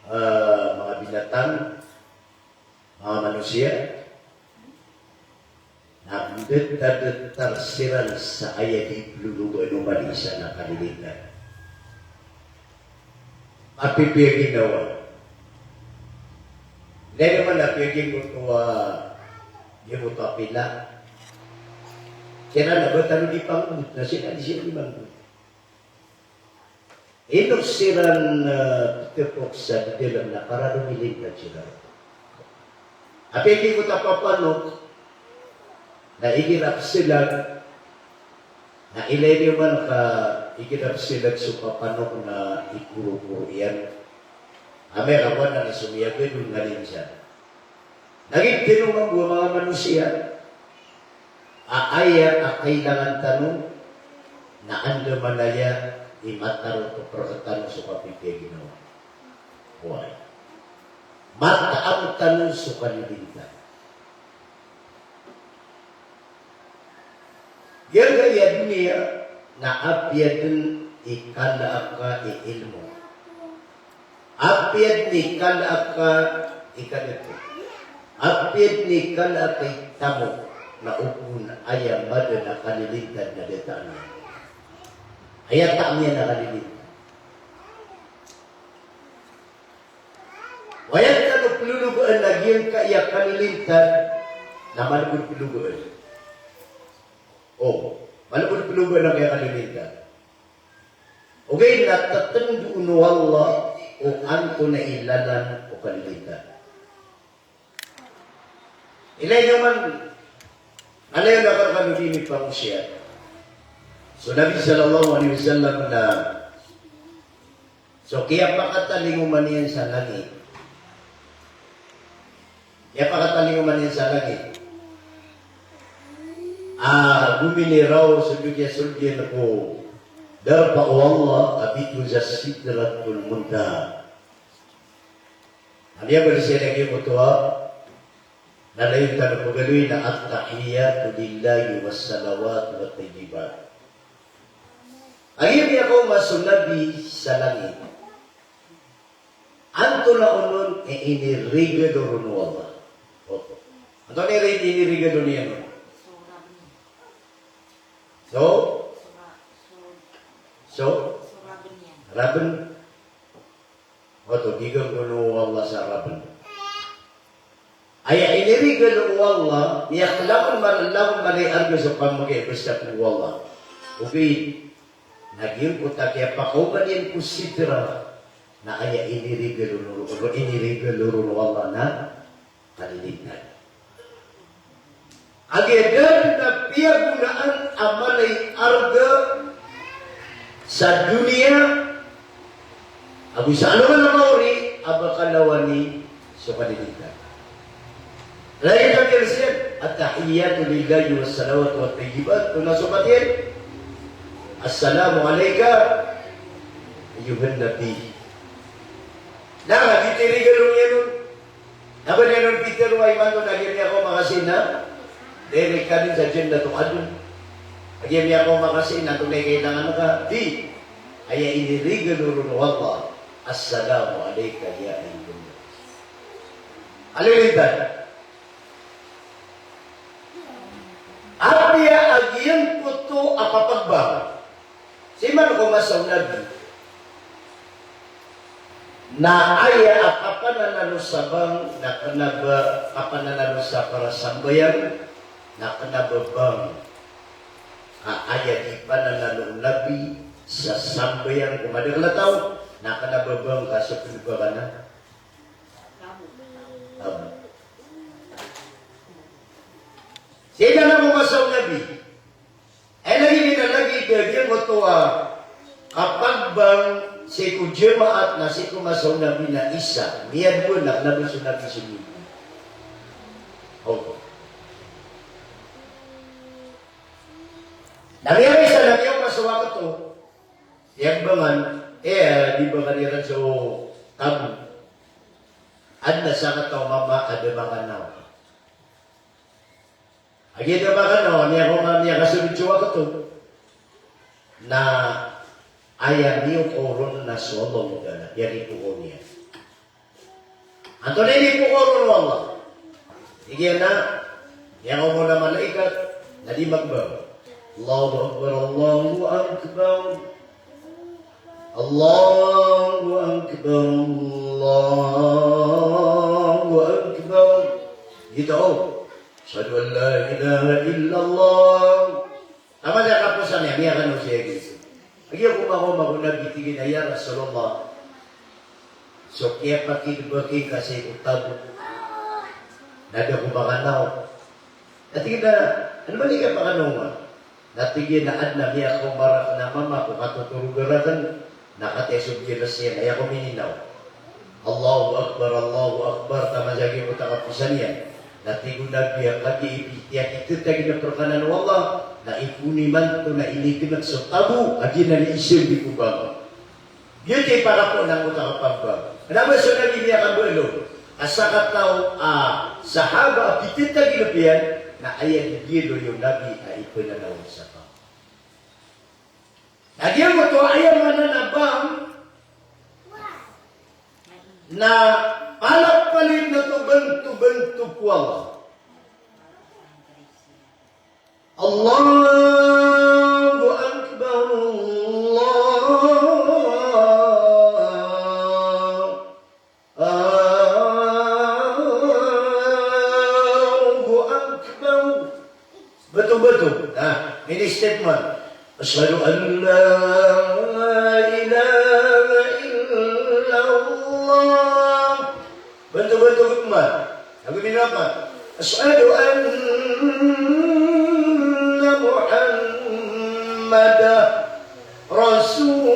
mga binatang, mga manusia, na tarsiran sa ayat lulugo ng isa na kalilitan. Mapipigin nawa. Hindi naman napigin mo ito di mo ito apila. Kaya na ba talo di pang na sila di sila di bangkot. Inusiran tepok sa dalam na para lumilin na sila. Apigin mo ito papanok na igirap sila na ilay man ka igirap sila sa papanok na ikuro-kuro yan. Ame kawan na nasumiyagay yung ngayon siya. Naging tinumang mga manusia, aaya kailangan tanong na anda malaya imataro to perkataan sa kapitya ginawa. Why? Mata ang tanong sa kanilintan. Yang gaya dunia na apiadun ikala ka ilmu. Apiad ni kala ka ikanito. Apiad ni kala ka tamo na upun ayam mada na kanilintan na detaan. Ayat tak niya na kanilintan. Wayat ka no pelulugaan na giyang ka iya kanilintan na malabot pelulugaan. Oh, malabot pelulugaan na kaya kanilintan. Okay, natatandu no Allah o anto na ilalan o kanilintan. Ilay naman, alay na kakanudini pang siya. So, Nabi sallallahu alaihi wasallam na, so, kaya pakatalinguman yan sa langit. Kaya pakatalinguman yan sa langit. Bumili raw sa bigya-sulgyan ko, darpa o Allah abitu za sidratul muntaha. Dia bersilaga kutua nalayu tan pagaluy na at-tahiyatu lillahi was-salawatu wat-tayyibat. Ayun niya ko masunabi sa langit. Anto na unon iniriga doon Allah. Anto na iniriga doon niya no? So, Raben. Wato gigang kuno Allah sa Raben. Aya inirigan o Allah, yaklaman manay argo sa pamagay basta po Allah. Okay, naging ko takya pakauban yan ko sidra na aya inirigan o Allah na kalilignan. Agadan na piyagunaan amalay arga sa dunia, abu sa ano man ang mauri, abakalawani sa kaliligtan. Lain ang kirsiyan, at-tahiyyatu lillahi was-salawatu wat-tayyibat. Kung nasubatin, assalamu alayka, ayuhan nabi. Ditirigan nung yan nun. Naba niya nung Peter, waiman nung nagyan niya ako makasina, dahil ka din sa dyan na tukadun. Nagyan niya ako makasina, kung may kailangan ka, di, ay inirigan nung Allah, assalamu alayka ya ayyuhan nabi. Alilintan. Apya agiyan ko to apapagbang. Si man ko masaw nabi na aya akapananalo sa bang na kanaba kapananalo sa para sambayan na kanababang aya di pananalo nabi sa sambayan kumadagla na kanababang kaso pinagbaga sila na bumasaw nabi. Lagi na lagi gagyan mo ito kapag bang si kujemaat na si kumasaw nabi na isa, miyad mo na nabi nabi sumili. Okay. Nangyari sa nabi yung masawa ko ito, yang bangan, di ba kaniran sa tabu. Ad na sa kataw mama, ada bangan na. Agito ba ka no, niya ko niya kasunod siya ko to, na ayam niyo koron na solong gana, yan ito ko niya. Anto na inipukoron mo Allah. Sige na, yang umuna malaikat, na di magbaw. Allahu Akbar, Allahu Akbar. Allahu Akbar, Allahu Akbar. Gitu. Asyhadu an la ilaha illallah. Tama na kapusan niya, miya ka siya gitu. Lagi ako magunag itigin na ya Rasulullah. So kaya pakibagi kasi utab. Nada ko makanaw. Natigin na, ano ba ka makanaw? Natigin na adna miya ko marak na mama ko katutulugarakan. Nakatesog kila siya, kaya ko mininaw. Allahu Akbar, Allahu Akbar. Tama jagi ko takapusan niya. Natigo na biya lagi ipitiyak itu tagi na perkanan Allah. Na ipuni man to na inikinag sa tabu. Agi na niisim di kubang. Yun kay para po ng utakapagba. Kenapa so nagiging belum? Asakat tau sahaba pitita gilupian na ayat gilo yung nabi ay ipananaw sa tao. Nagyan mo to ayat mananabang na palap-palit na to bentuk ko Allah. Allahu Akbar, betul-betul. Nah, ini statement. Asyhadu an la ilaha illallah. Betul-betul umat. Aku ini apa? Asyhadu anna Muhammadan Rasulullah.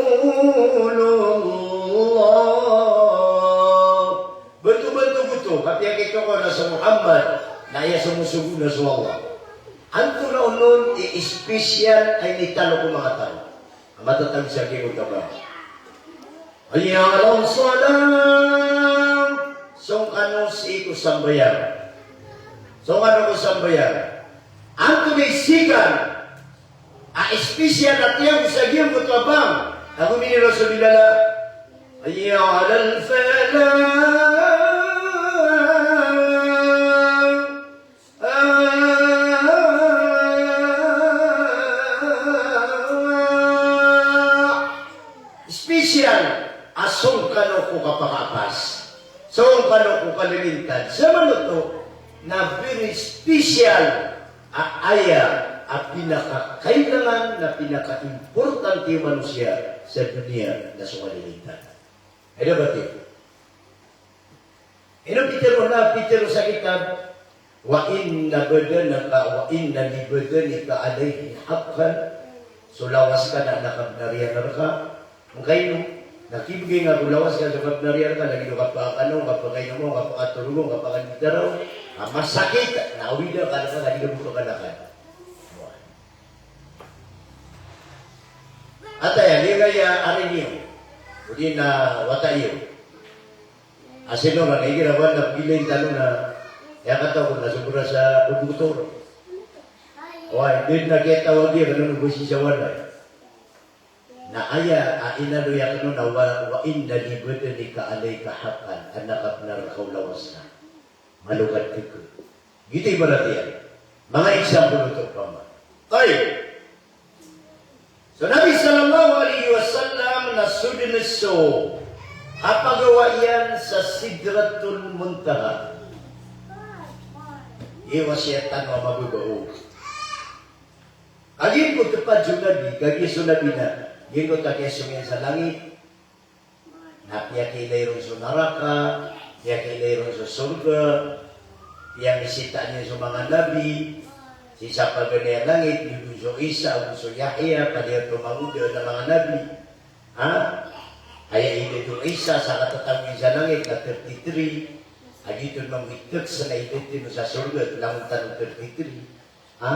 Betul-betul betul. Tapi yang kita kau nasa Muhammad, na ia sumusugo na sa Allah. Anto na unon, i-special ay nitalo ko mga tao. Matatag siya kayo tabang. Ayaw salam. Song ano si ko sambayan. Song ano ko sambayan. Anto na isikan. Special at yung sa giyong ko tabang. Ako miniro sa bilala. Ayaw alal falam. Asong kano ko kapakapas. Asong kano ko kalilintad. Sa manuto, na very special aya ang pinakakailangan na pinaka-importante yung manusia sa dunia na sumalilintad. Ano ba ito? Ino pitero sa kitab, wa inna libadanika alayhi haqqan. So lawas ka na nakabnariyan ka. Ang kayo, nakibigay nga gulawas ka sa kapnariyan ka, lagi nyo kapakano, kapakaino mo, kapakatulungo, kapakanditaraw, masakit, nawida ka na ka, lagi na buto ka na ka. At ayan, di kaya arin niyo, hindi na watayo. Asino na, nagigirawan na piling talo na, kaya kataw na sumura sa pagbutor. O ay, din na kaya tawag niya, ganun nung siya wala. Na aya inano yang ano na wa inna li badanika alayka haqqan anak abnar kaulawas na malugat ko. Gitu ibarat yan. Mga example ito pa man. Tayo. So Nabi sallallahu alaihi wasallam nasudin so apagawa yan sa Sidratul Muntaha. Iwasyatan wa mabubao. Agin ko tepat Nabi, kagi sunabi na Gingo takesungin sa langit, na piyakilay ron sa naraka, piyakilay ron sa surga, yang isita niya sa mga nabi, si sa pagganay langit, yung so Isa, yung so Yahya, kaya tumangudo ng mga nabi. Ha? Kaya ito Isa sa katatangin sa langit na 33, at ito mamitok sa naititin sa surga, ito lang ang tanong 33. Ha?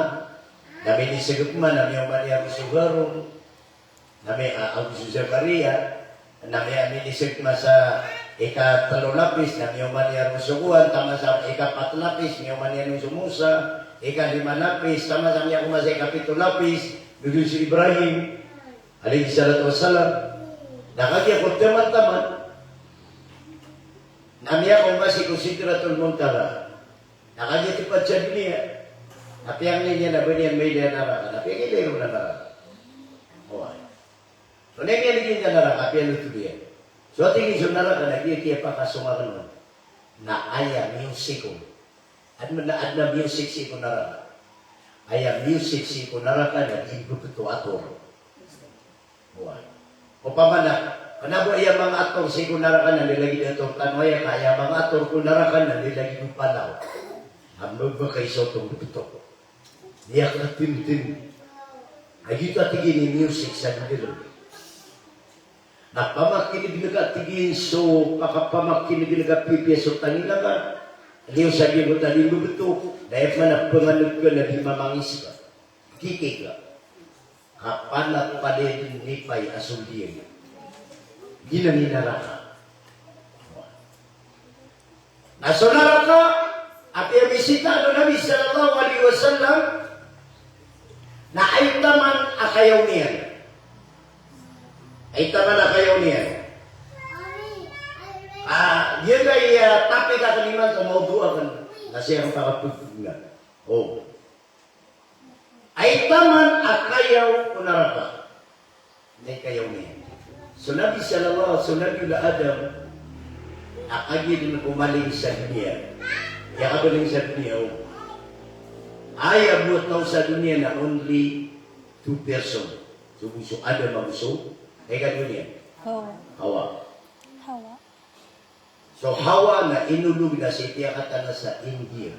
Namin isagot man, namin yung maniyang sugarong, Nami ang Zakaria, nami aminisip ma sa ika-3 nami uman niya rusukuan, tama sa ika-4 niya uman niya sumusa, ika-5 tama sa niya kumasa ika-7 dudun si Ibrahim, alaihi salatu wassalam, nakakiyakot teman-teman, Namanya kung masih Sidratul Muntaha. Nakanya tipat sa dunia. Tapi yang niya na baniyan may dia naraka. Tapi yang hindi na naraka. Oh. So niya niya naraka. Tapi yang itu dia. So tingin sa naraka na dia pakasungakan mo. Na aya music ko. At na music si ko naraka. Aya music si ko naraka na ibu betul atur. Oh. O pamana. Kenapa ia mga ator si ko naraka na nilagi ator tanwaya kaya mga ator ko naraka na nilagi ng panaw. Ang magkay sa itong betul. Dia katim-tim. Lagi ka tigin ni music sa dilo. Na pamakinig na tigin so pakapamakinig na pipiso tanila ka. Aliyo sabi mo tali mo beto. Dahil man ang pangalag ka na di mamangis ka. Kiki ka. Kapanak pa din nipay asuldiyan. Ginamina ka. Nasunara ka. At yung bisita no Nabi sallallahu alaihi wasallam na ay taman akayaw niyan. Ay taman akayaw niyan. Yun ay tapi ka kaniman sa mauduwa kan na siyang pakapagpunan. Oh. Ay taman akayaw kunarapa. Ay kayaw niyan. So Nabi sallallahu alaihi wasallam Nabi Adam nakagi din kumaling sa dunia. Kaya kabaling sa dunia, ay abot na sa dunia na only 2 person. So, Adam maguso. Kaya ka dunia? Hawa. So, Hawa na inulog na si Itiyakata na sa India.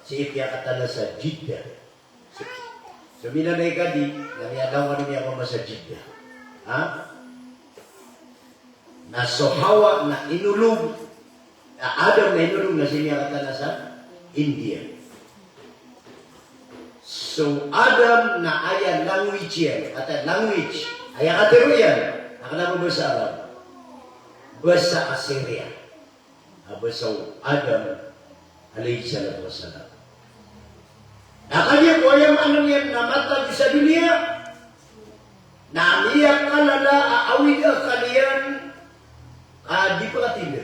Si Itiyakata na sa Jeddah. So, minanay ka di, namialawan niya ako sa Jeddah. Ha? Na so, Hawa na inulog Adam na inulong na siniyakata na sa India. So, Adam na aya language yan. At language, aya katero yan. Nakala mo ba sa Arab? Basa Assyria. Basa Adam, alayhi salatu wassalam. Nakanya ko yung anong yan namatag sa dunia. Namiyak ka lala, aawid ka kaliyan, di pa katinda.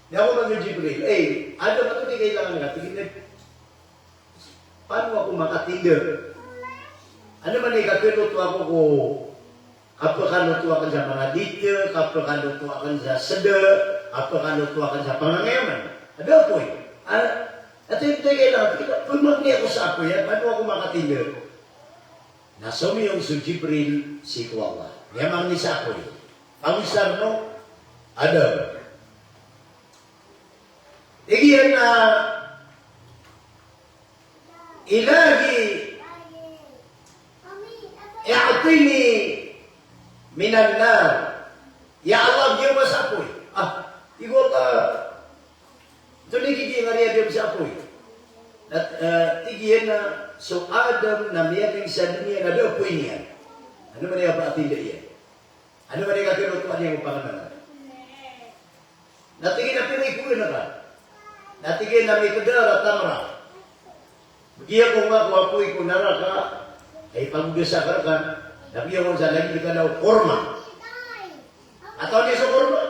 Di ako mag-Jibril, ada ba ito di kailangan nga? Tignan, paano ako makatinder? Ano man ikatuloto ako ko, kapag kaluto ako sa mga dito, kapag kaluto ako sa sada, kapag kaluto ako sa pangangayaman. Ada po eh. At ito kailangan, pumagni ako sa ako yan, paano ako makatinder? Nasumi yung si Jibril, si Allah. Yamang ni sa ako eh. Pangisar no, ada. Iyan na ilahi i'tini minan nar. Ya Allah dia masapoy. Igo ka tunigi nga dia masapoy. At iyan na so Adam na miyading sa dunia na daw po niya. Ano man yung paatinda iyan? Ano man yung katinutuan niya yung pangalan? Natingin na pinay-puwi na ka. Natigay na may kadara tamra. Bagiya ko nga kung apoy ko naraka, ay pagdasa ka ka, nabiya ko sa lagi ka daw korma. Ataw niya sa korma.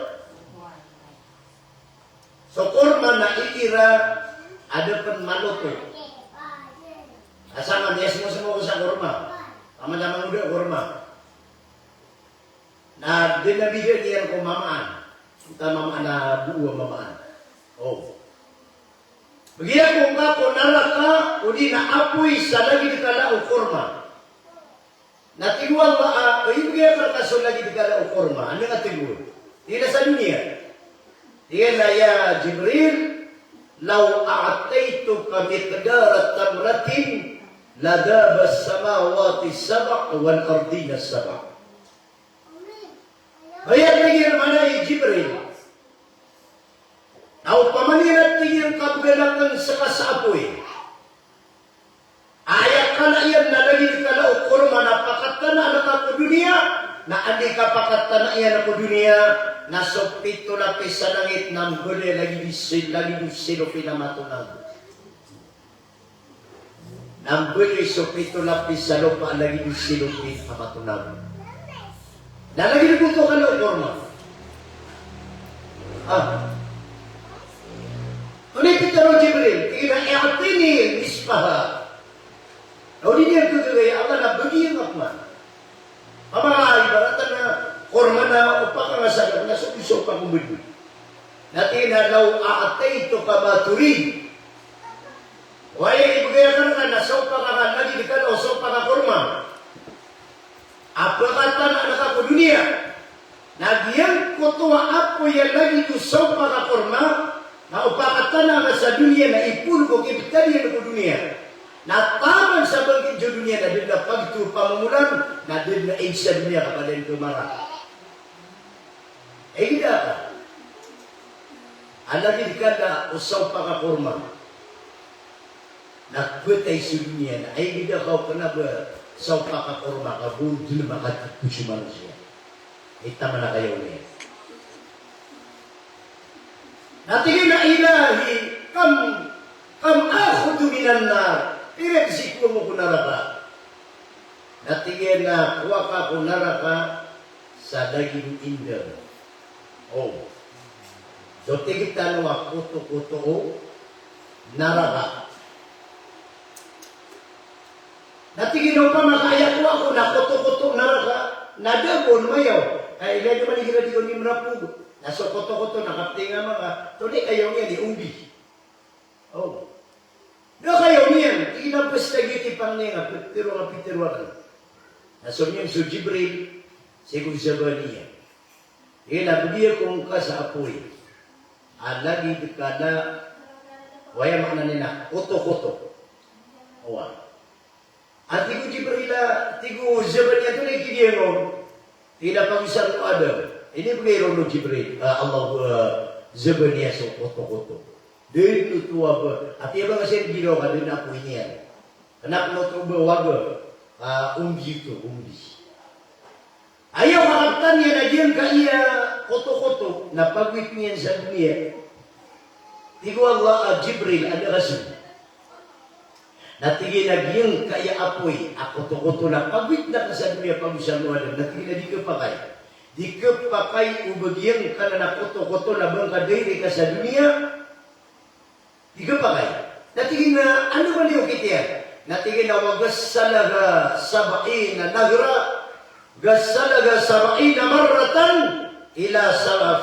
So korma na ikira, ada pan maluto. Asama niya semua sa korma. Tama-tama muda korma. Na dinabigyan niya ko mamaan. Kita mamaan na buwa mamaan. Oh. Begitu kung ako naraka, udi na apoy sa lagi di kala o korma. Natiguan ba, ibigay ka kaso lagi di kala o korma. Ano nga tiguan? Hindi na sa dunia. Hindi na ya Jibril, law a'ataytu ka miqdara tamratin, ladaba samawati sabak wal ardina sabak. Hayat lagi naman ay Jibril. Now, pamaninat tingin kabgalatan sa kasapoy. Ayak ka na iyan na lagi ka na ukurma na pakatana na ka po dunia, na andi ka pakatana iyan na po dunia, na sopito na sa langit ng gule lagi silo pinamatunag. Nang gule sopito na sa lupa lagi silo pinamatunag. Na lagi dibutuhkan ng korma. Tunay pitaro Jibril, i'atini nisfaha. Nauli niya kagagay, Allah na bagiyan akman. Mga ibaratan na korma na upaka nga sagap na sukiso pa kumudud. Natin na law aatay ito ka maturin. Waya ibigay ka na nasaw pa ka lagi di ka na usaw pa ka korma. Apakata na naka ko dunia. Nagyang kutuwa apo yan lagi usaw pa ka korma. Na upakata na sa dunia na ipun ko kipitali na ko dunia. Na taman sa bangkit sa dunia na din na pagtu pamungulan na din na age sa dunia kapag din kumara. Gida ka. Alagid ka na usaw pa ka korma. Nagputay sa dunia na ay gida ka na ba usaw pa ka korma ka bundi na makatipusi manusia. Tama na kayo niya. Natingin na ilahi kam akhudu minan nar. Pinagsiklo mo kunaraka. Natingin na kuha ka kunaraka sa daging indar. So tigita na kuto-kuto naraka. Natingin pa makaya ko ako na kuto-kuto naraka. Nadabon mayaw. Ay ilan naman higila di ko ni mrapug. Nasa kuto-kuto nakaptinga mga. Tuloy kayo niya ni umbi. No kayo niyan, inabas na giti pang niya, pero nga pitiruan. Naso niyan so Jibril, sigong sabi niya. Nabigyan kong ka sa apoy. Alagi ka na, waya mga nina, kuto-kuto. At tigo Jibril, tigo sabi niya, ito na ikigyan mo, tinapag-isang Adam. Ini bigay ron Jibril, Allah sabi niya sa kuto-kuto. Dari itu apa? Ati abang kasi gino ka din ako iniyan. Anak mo ito bawaga, umbi ito, umbi. Ayaw kakaptan niya na diyan ka iya koto-koto na pagwit niyan sa dunia. Tigo Allah Jibril ada rasul. Natigil na diyan ka iya apoy, koto-koto na pagwit na ka sa dunia pag-usal mo adam. Natigil na di ka pakay. Di ka pakay ubagyan ka na koto-koto na bang kadiri ka sa dunia. Tiga pakai. Natigin na ano ba niyo kitiyan? Natigin na wagassalaga sab'ina nagra, gassalaga sab'ina marratan ila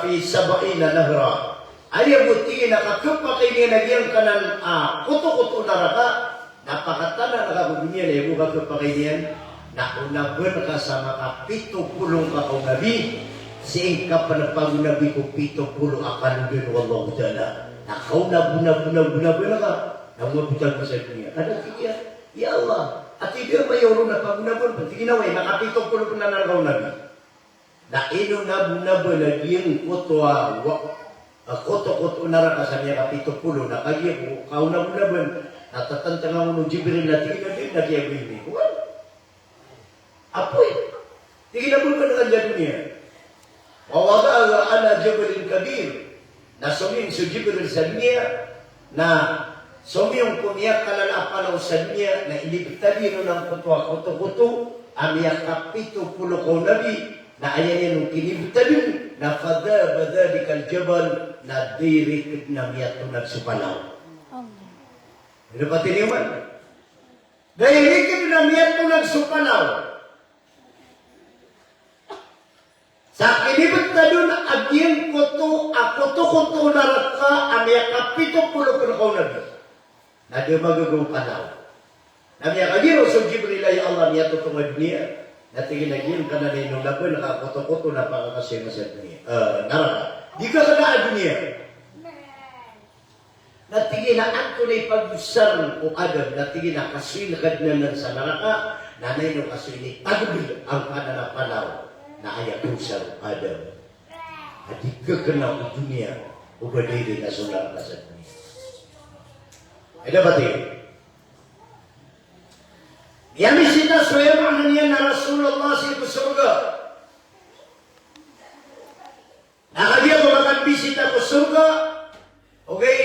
fi sab'ina nagra. Ayaw butigin na kakapakay niya nagyang kanan kuto-kuto naraka, napakatana na kagudunya na yung kakapakay niyan, na unaban ka sa makapito pulong ka o nabi, siing ka pa na pag-nabi ko pito pulong akan din wallahu ta'ala. Nakau na buna ka. Namabutang mo sa dunia. Ada tiga. Ya Allah. At hindi ang mayroon na pag-bunabun. Pati ginaway. Nakapitong pulo na nangaw nabi. Na ino na bunabun. Nagyang koto-koto naraka sa niya kapitong pulo. Nakagiyang kau na bunabun. Natatantang mo ng Jibril na tigil na din. Nagyang bini. Apoy. Tigil na bunabun na kanya dunia. Wawagaga ala jabalin kabir. Na sumiyong si Jibril sa dunia, na sumiyong pumiyak ka na apalaw sa dunia, na iliptalino ng kuto-kuto, amiyak kapito pulo ko nabi, na ayan yan ang kinibtalin, na fadabadalikal jabal, na dirik na miyato nagsupalaw. Ano ba tiniman? Dirik na miyato nagsupalaw. Sa kinibot na doon, agyan koto naraka, amya kapito pulo ko nabi. Na di magagawang panaw. Namya kagiro sa Jibril ay Allah niya tutungad niya. Natingin agyan ka na ninong laban, nakakoto-koto na pakakasema sa dunia. Naraka. Di ka na dunia. Natingin na ato na ipag-usar o Adam, natingin na kaswilakad na sa naraka, nanay no kaswili, tagubil ang kanana panaw. Na ayat usar Adam. At ikakana ko dunia, ubadili na sulat na sa dunia. Ay dapat yun. Yami sita swayama niya na Rasulullah sa surga. Nakagaya ko makambisita ko surga, okay,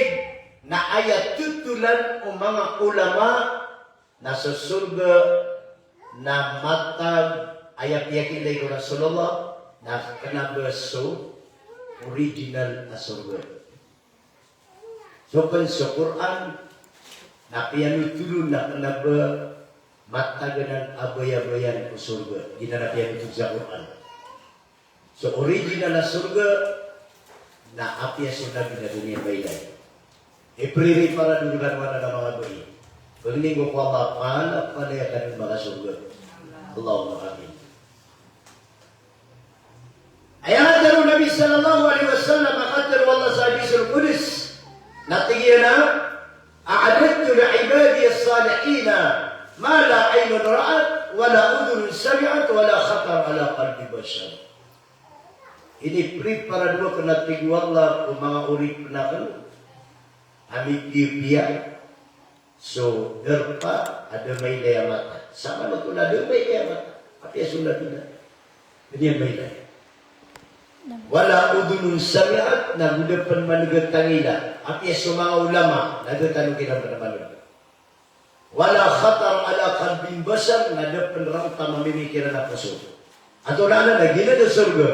na ayat tutulan o mga ulama na sa surga na matag ayat yakin ko Rasulullah na kanabaso original na surga. So kan sa Quran na piyanutulun na kanaba mataganan abaya-bayan ko surga. Ginana piyanutulun sa Quran. So original na surga na apya sunag na dunia bayan. Ipriri para dugan mana na mga bayi. Pagning ko kwa mapala palayakan ng mga surga. Allahumma amin. Ayat dari Nabi sallallahu alaihi wasallam kata wallah hadisul qudus natiyana a'adtu li'ibadi as-salihin ma la 'aynun ra'at wa la udhun sami'at wa la khatar ala qalbi bashar. Ini pri para dua kena tinggu Allah ke mga urip penakan amik dia so derpa ada may daya mata sama na kung ada may daya mata tapi sudah tidak ini may daya wala udunun sami'at na gudapan manigatangila api sa mga ulama nagatanong kinamanaman wala khatar ala qalbin basar nadapan rangta mamimikiran na puso ato na nagina na surga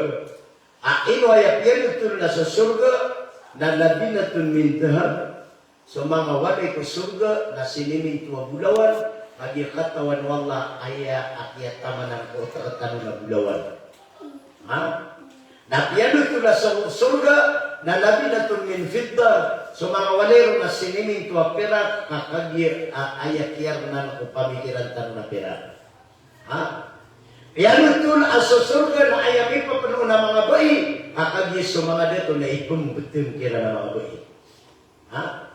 ino ay piyanutul na sa surga na labinatun min dahab sa mga walay ko surga na sinimin tuwa bulawan agi katawan wallah aya akyat tamanan ko takatano na bulawan ha. Na piyanutul na sa surga na labinatun min fidda so mga walero na siniming tuwa pera kakagir ayakyar na ko pamikiran tan na pera ha. Piyanutul sa surga na ayami pa penuh na mga bayi kakagir so mga dito na ipong betul kira na mga bayi ha.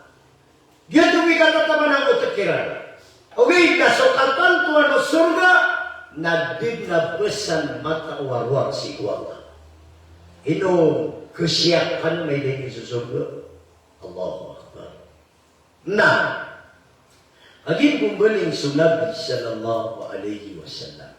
Dia tumi kata taman ang utekiran okay kasokatan tuan surga na din na besan mata war-war si Allah. Ino kesiapan may dahil sa surga. Allahu Akbar. Nah, agin kumbaling sa Nabi sallallahu alaihi wasallam.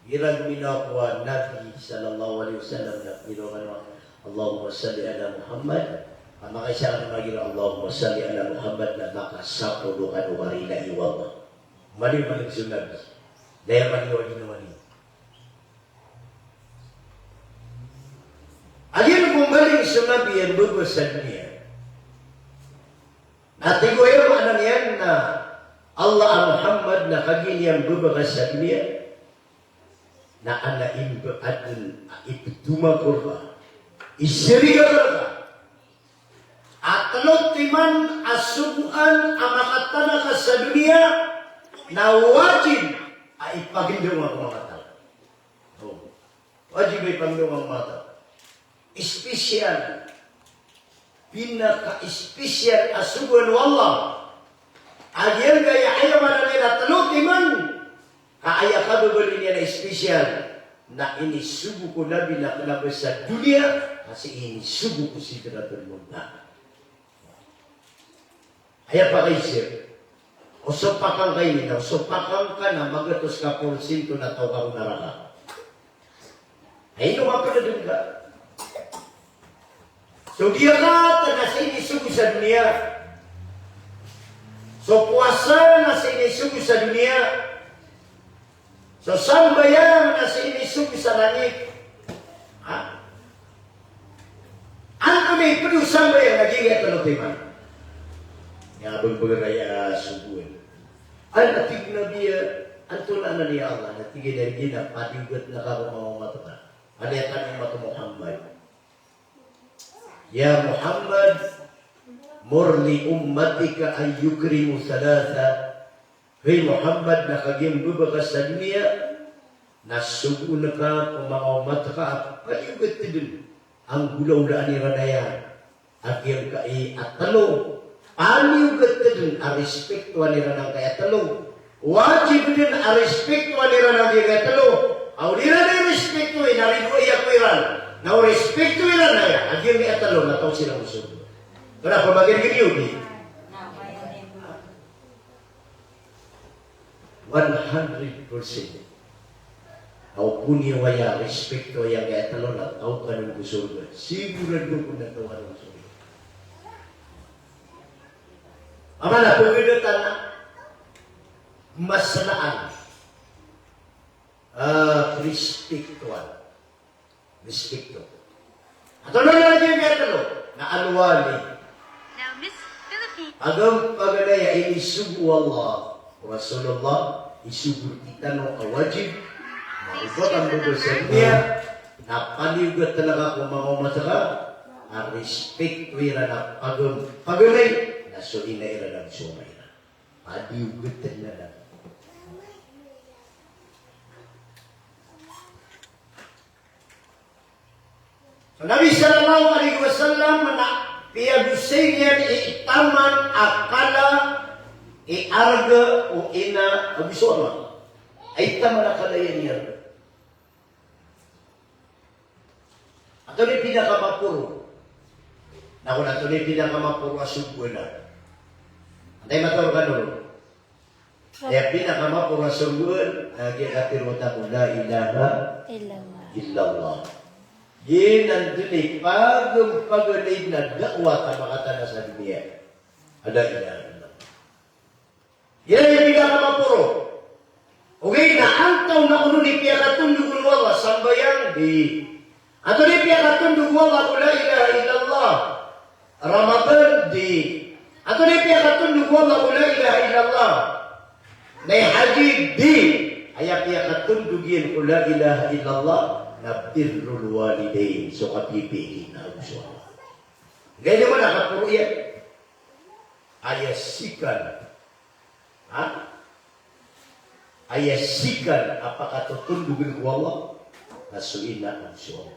Irang minakwa Nabi sallallahu alaihi wasallam na pinungan Allahumma salli ala Muhammad. Ang mga isa ang magiging Allahumma salli ala Muhammad na makasapuluhan o marina iwala. Mali-maling sa Nabi. Daya maniwa ginawa niyo. Agin kumbaling sa Nabi yang berbesar dunia. Natigo yung anak yan na Allah Muhammad na kagin yang berbesar dunia na anak imbe adil ibtuma kurba isiri ka atlot timan asubuan amakatana ka sa dunia na wajib ay ipagindong ang mga mata. Wajib ay ipagindong ang mata. Spesial pinaka-spesial asubuan wallah agyang gaya ayaw mananila talot iman kaaya ka babali niya na spesial na ini subuh ko Nabi na kalabas sa dunia kasi ini subuh ko si Sidratul Muntaha ayaw pa kayo sir o sopakan kayo nila o sopakan ka na magatos ka porsinto na tao ka naraka ayaw ka pala dun ka. So dia kata nasa inisugo sa dunia. So puasa nasa inisugo sa dunia. So sambayan nasa inisugo sa langit. Ha? Ano kami penuh sambayan naging ito ng tema? Ngabang pagkaya subuan. Ang natig na biya, ang tulanan niya Allah, natigay na rin na patigot na kakumamamata. Aliyatan ng mata Muhammad. Ya Muhammad murli ummatika ay yukrimu salasa. Hey Muhammad nakaging bubakas sa dunia nasugun ka kung mga umat ka paliugat din ang gulaw-laan ni Ranaya at yung kai at talo paliugat din ang respektuan ni Ranang kaya talo wajib din ang respektuan ni Ranang kaya talo ang nila na respektuin narin ko iya kuiran na respeto ilan na yan, agyan ni Atalo na tao silang usod. Kenapa bagian gini yun? 100%. Kau punya waya respeto yang kaya Atalo na tao ka ng usod. Siguran ko kung na tao ka ng usod. Ama na pagkidatan na masalaan. Respetuan. Respeto. Ato na lagi yung ito, na alwali. Now, Miss Philippines. Agam pagadaya inisubu Allah, Rasulullah, isubu kita no awajib, maubot ang budo sa niya, napaliugat talaga kung mga umataka, ang respeto ira na agam pagadaya, na so ina-ira ng sumay na. Paliugat talaga. So, Nabi sallallahu alaihi wasallam na piyagusayyan itaman akala iarga o ina abisuama. Ay taman akala yan yan. Ato ni pinakamapuro. Naku na ito ni pinakamapuro asugbo na. Antay mator ka nun. Kaya pinakamapuro asugbo nagkakatirota ko la ilaha illallah. Yan ang dunig, pag-pagunay na dakwa ka makatana sa dunia. Ada ina. Yan ang pinakamapuro. Okay, na antaw na uno ni piyakatundog ulwawa, sambayang di. Ato ni piyakatundog ulwawa, la ilaha illallah. Ramadan di. Ato ni piyakatundog ulwawa, la ilaha illallah. Nay haji di. Ay piyakatundog yan, la ilaha illallah. Na birrul walidain, so kapipili na uso. Ganyan naman nakapuro yan. Ayasikan. Ha? Ayasikan apakatutundugin ko Allah, nasuin na ang uso.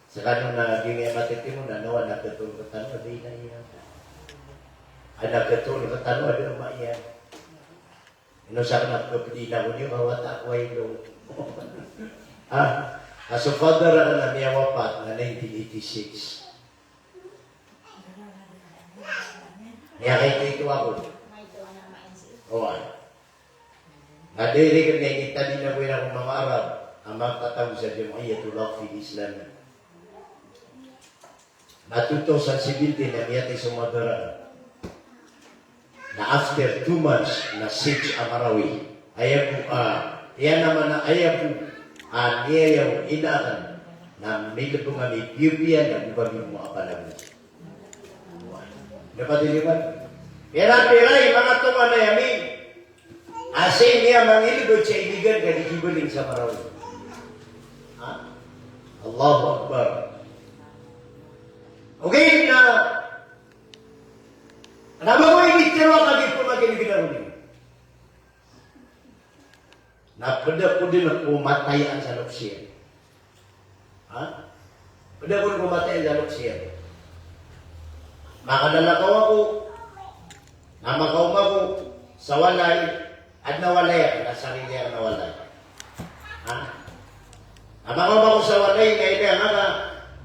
Sa kanong naging matitimo na nawa nakatulong katano, di na yan. Ay nakatulong katano, di na maiyan. Inusak na kapilila ko niyo, mawata ko ay ilo. Ah, so father na niya wapat na 1986. Niya kay ito ako. Oo. Nadiri ka niya, itali na ko yung mga Arab, ang magtatawag sa Jamaiyatul fil Islam. Na 2017 na niya tayo sumadara. Na after 2 months, na 6 Amarawi. Ayaw po, yan naman na ayaw po, niya yung inaan na may po nga may Ethiopia na bubag yung mga palago. Napatilipan? Pera-peray, mga tunga na yamin. Asin niya mangilibot sa ibigan ka di kibuling sa maraw. Ha? Allahu Akbar. Okay na. Ano mo yung itiro kagit po magiging rin? Napada ko din ang kumatayan sa luksyan. Ha? Pada ko din kumatayan sa luksyan. Makadalakaw ako, namakaw ako sa walay, at nawalay ako, nasa sarili ako nawalay. Ha? Namakaw ako sa walay, kaya nga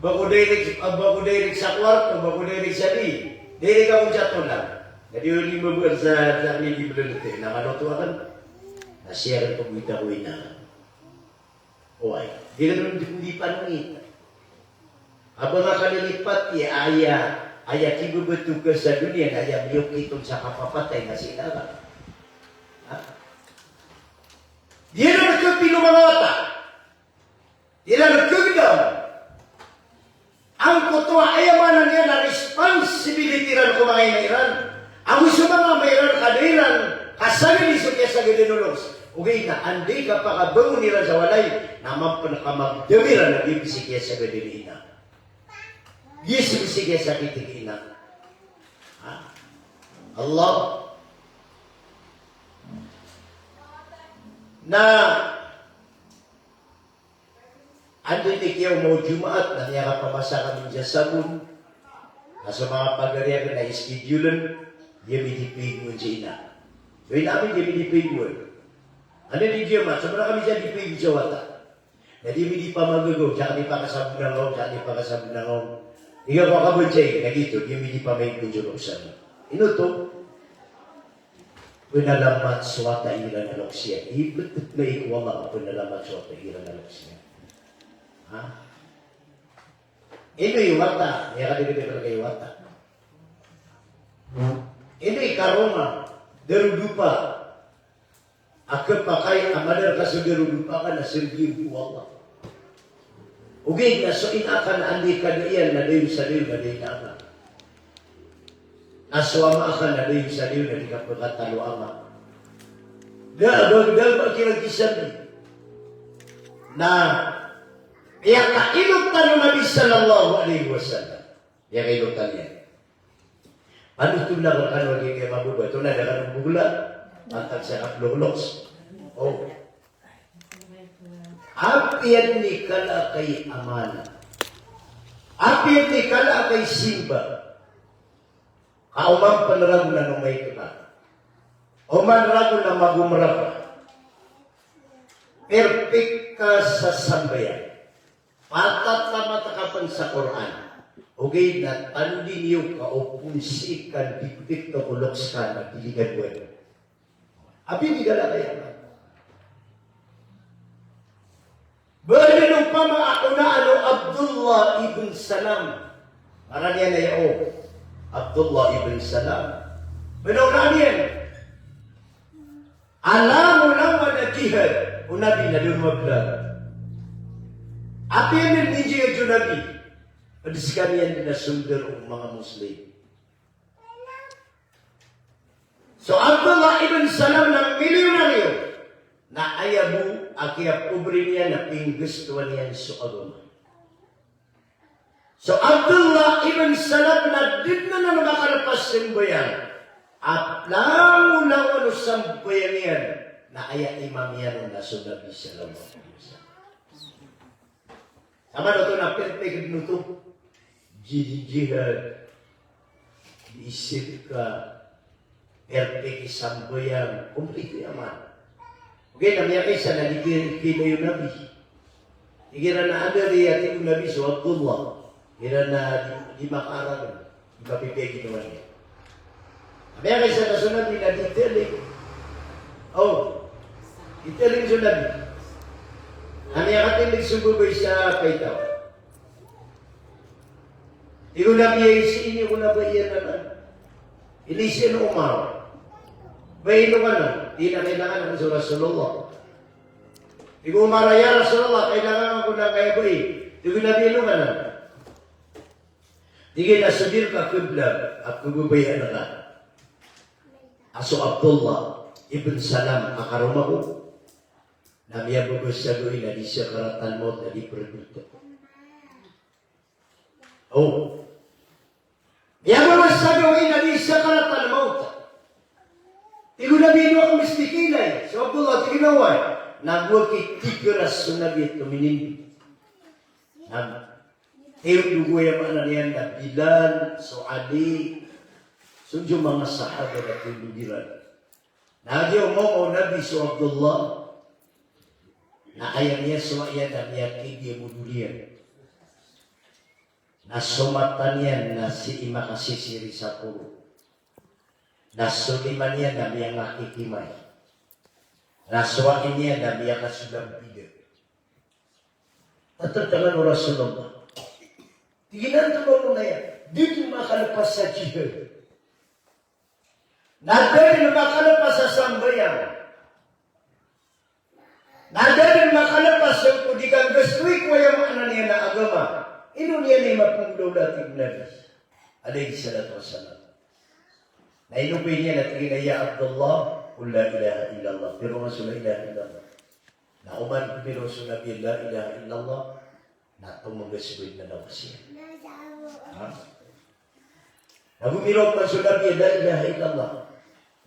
bago dirig sa kwarto, bago dirig sa di, dirig ako dyan lang. Jadi yung limabuan sa sarili belulute, namalutuakan, nasiyaran ko buita ko ina. O ay, di na naman hindi panungit. Habang nakalilipat, aya kibubutugas sa dunia, aya miyok itong sa kapapatay na sinara. Ha? Di na nagkapilo mga wata. Di na nagkagdaw. Ang kutuwa, ayamanan niya na responsibility ran ko mga inairan. Ang gusto mga mayroon kadiran, kasali niso kaya sa gadinulos. Okay na, andi ka pa kabangon nila sa walay, naman pa nakamagdamiran na ibisi kaya sa gadinina. Ibisi kaya sa kitikina. Ha? Allah. Na, andi ni kiyaw mo Jumaat, na niya ka pamasa kami dyan sabon, na sa mga pagariya ka na iskidulan, dia midipig mo dyan na. Gawin namin, dia midipig mo. Ano ni dia mas? Sebenarnya kami jadi dipig sa wata. Jadi di pa magagaw, tsaka di pa kasabog ng ngong, tsaka di pa kasabog ng ngong. Ikaw pa kabunsay, na gito, dia di pa may kunjuruksan. Ino to? Pinalamat swata ilan na loksya. Ibetet na ikaw mga pinalamat swata ilan na loksya. Ha? Ino yung wata. Kaya kadibigay talaga yung wata. Ini karoma derudupa akan pakai amadar kasih derudupa kan hasil ibu Allah. Ugig na so inakan andi ka na iyan na dayon sa dayon na dayon na ama. Aswama ka na dayon sa dayon na di ka pagkatalo ama. Gagagdag ba kinagisabi na yang kailutan ng Nabi sallallahu alaihi wasallam. Yang kailutan niya. Ano ito lang ang kanwagi kaya mabuba? Ito na dagang bugla. Mantag sa kaplulos. Oh. Apian ni kala kay amana. Apian ni kala kay simba. Kaumang panarago na nung may kita. Uman rago na magumra ka. Perfect ka sa sambayan. Patat na matakapan sa Quran. Okay na tandi niyo ka o punsikan dikdik na kuloks ka na piligan mo. Abi di gala kaya ba? Bali nung pamaako na Abdullah ibn Salam. Para niya na yao. Abdullah ibn Salam. Benaw na niyan. Alam mo lang na jihad. Unabi na doon maglag. Api yang ninjil itu Nabi. Pada sekalian dia sumber mga Muslim. So Abdullah ibn Salam ng milyonaryo na ayabu akia pobre niya na pinggustuhan niya sa agama. So Abdullah ibn Salam na din na makalapas sembayan at lang sambayan yan na aya imam yan na sa Nabi sallallahu alaihi wasallam. Sama na ito na perfect nuto. Jihad. Diisip ka. Perfect sambayan. Kumplito yaman. Okay, namiyakay sa nalikira yung Nabi. Ikira na ada riyati yung Nabi sa Abdullah. Ikira na di makarang. Di mapipigin naman niya. Namiyakay sa nasunabi na detailing. Oh, detailing sa Nabi. Namiyakatin nagsububay sa paitaw. Iku Nabi ay ini ko na ba iyan naman? Inisya na umaw. Bayin naman na. Di na kailangan ako sa Rasulullah. Iku umara ya Rasulullah. Kailangan ako na kaya bayi. Iku Nabi naman na. Di kinasudir ka kiblag at kububayan na ka. Aso Abdullah ibn Salam akaruma ko. Namiya bagus sa doon na di siya karatan mo na di produkto. Oh. Yang bagus sa doon na di siya karatan mo. Tigo na bino akong mistikilay. So Abdullah, tiginawa. Nagwa kitikiras sa Nabi at tuminin. Nag-tiyog yung mga niyan na Bilal, so Ali, sunjo mga sahaba na tinugiran. Nagyo mo Nabi so Abdullah, na ayaw niya sumaya na miyakid niya mudulian. Nasumatan niya na si ima kasisiri sa puro. Nasuliman niya na miyang nakikimay. Nasuwain niya na miyang kasulang bigat. Tatangan o Rasulullah. Tiginan mo na yan. Dito makalapas sa jihad. Nadal makalapas sa sambayan. Nadal makalapas sa kudikan gastuik ko yung ano niya na agama. Ino niya na mapungdola tignan. Alayhi salatu wassalam. Na inupin niya na tignan ya Abdullah, kung la ilaha illallah. Pero nga la ilaha illallah. Na uman pero sa Nabi la ilaha illallah, na tumagasibig na daw siya. Ha? Nagumirok man sa Nabi la ilaha illallah.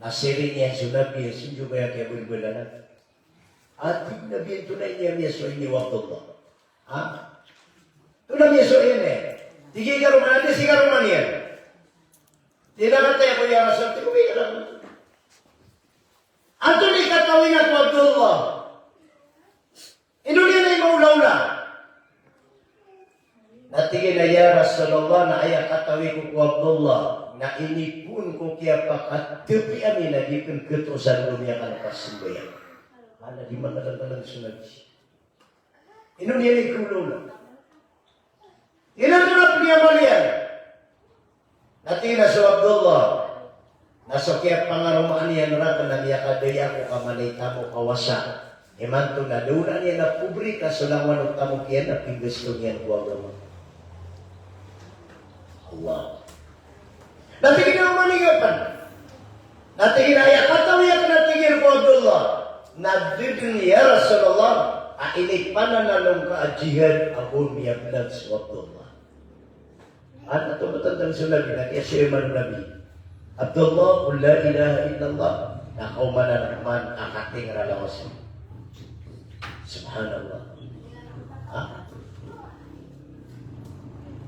Nasirin niya sa Nabi, sinjo kaya kaya bulbulanan. At Nabi ito na niya so ini Abdullah. Ha? Ito na niya so ini. Tigi ka ruman, ati si ka ruman yan. Tidak kata ko ya Rasul, tidak kaya lang. Anto ni katawin ako Abdullah. Ino niya na yung maulaula. Natigil na ya Rasulullah na ay katawin ko Abdullah. Na inipun ko kaya pakatupi amin na di pun ketusan dunia kan pasimbayan. Mana di mana dalam sunat. Ino niya na yung maulaula. Ino na niya maliyan. Natin na sa Abdullah, nasa kaya pangarumaan niya na rin na niya kadaya ko kamanita mo kawasa. Iman tu na duna niya na publika sulangan utamo kiyan na pinggusto niyan ko agama. Allah. Natigin ang manigapan. Natigin ayat kataw yan natigin ko Abdullah. Nadidin ya Rasulullah. Ini pananalong kaajihan akong miyablag sa Abdullah. Ano ito matandang sa Nabi? Nakiya man Nabi. Abdullah, kung la ilaha illallah, nakaumanan naman akating ralawasan. Subhanallah.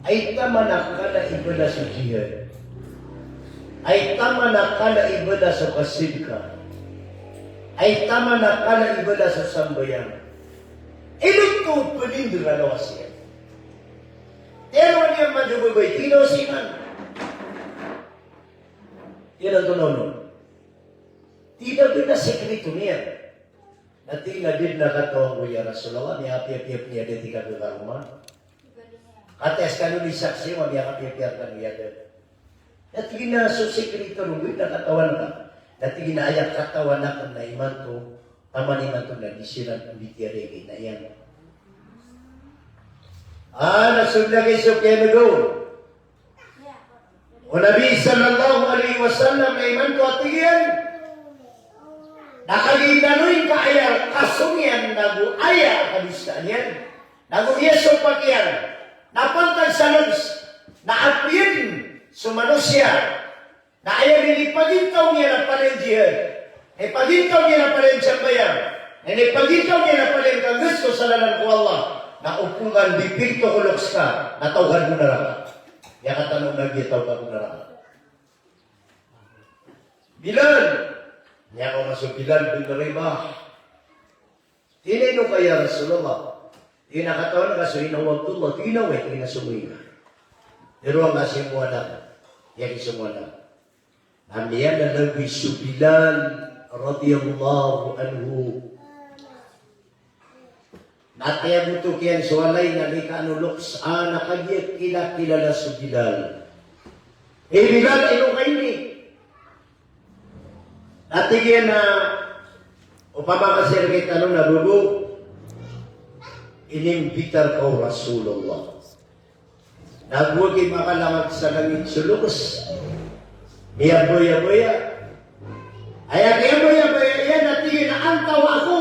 Ay tama na kada ibadah sa jihad. Ay tama na kada ibadah sa kasidka. Ay tama na kada ibadah sa sambayan. Iluto penindra lawasya. Pero niya majubay tino siman. Yan ang tunono. Tidak bina sekreto niya. Nanti nadir na katawang ko ya Rasulullah, niya api-api niya di tika ke rumah. Kates kanu disaksi, niya api-api kan niya de. Nanti gina so sekreto nungguin na katawan ka. Nanti gina ayak katawan na na iman to, taman iman to na disiran umbitiarege na yan. Nasunda kay Sufyan nagaw. O Nabi sallallahu alaihi wasallam na iman to atiyan. Nakagindanoy ka ayar kasunyan nagu ayar kadustaan yan. Nagu yeso pakyan. Napantag sa lubs. Naapin sa manusia. Na ayar nilipagintaw niya na palen jihad. Ipagintaw niya na palen sambayan. Ipagintaw niya na palen kagus ko sa lalan ko Allah. Na upungan bipirto ko luks ka. Natawhan mo na lang. Ya katanong nagitaw ka mo na lang. Bilal. Niya ko masuk Bilal bin Rabah. Tinino kaya Rasulullah. Tinakatawan ka sa inaw Abdullah. Tinaway ka inasumoy ka. Pero ang kasimua na. Yan isimua na. Namiyan na nabi su Bilal radiyallahu anhu. Nataya buto kiyan suwalay na di ka anuloks. Nakagiyat kilala su Bilal. Bilal ino kayo ni. Natigyan na upama kasi kita nung nabubo, inimbitar ko Rasulullah. Nagwagi makalamag sa langit sulukos. Miyaboya-boya. Ayan, miyaboya-boya yan, natigyan na antaw ako.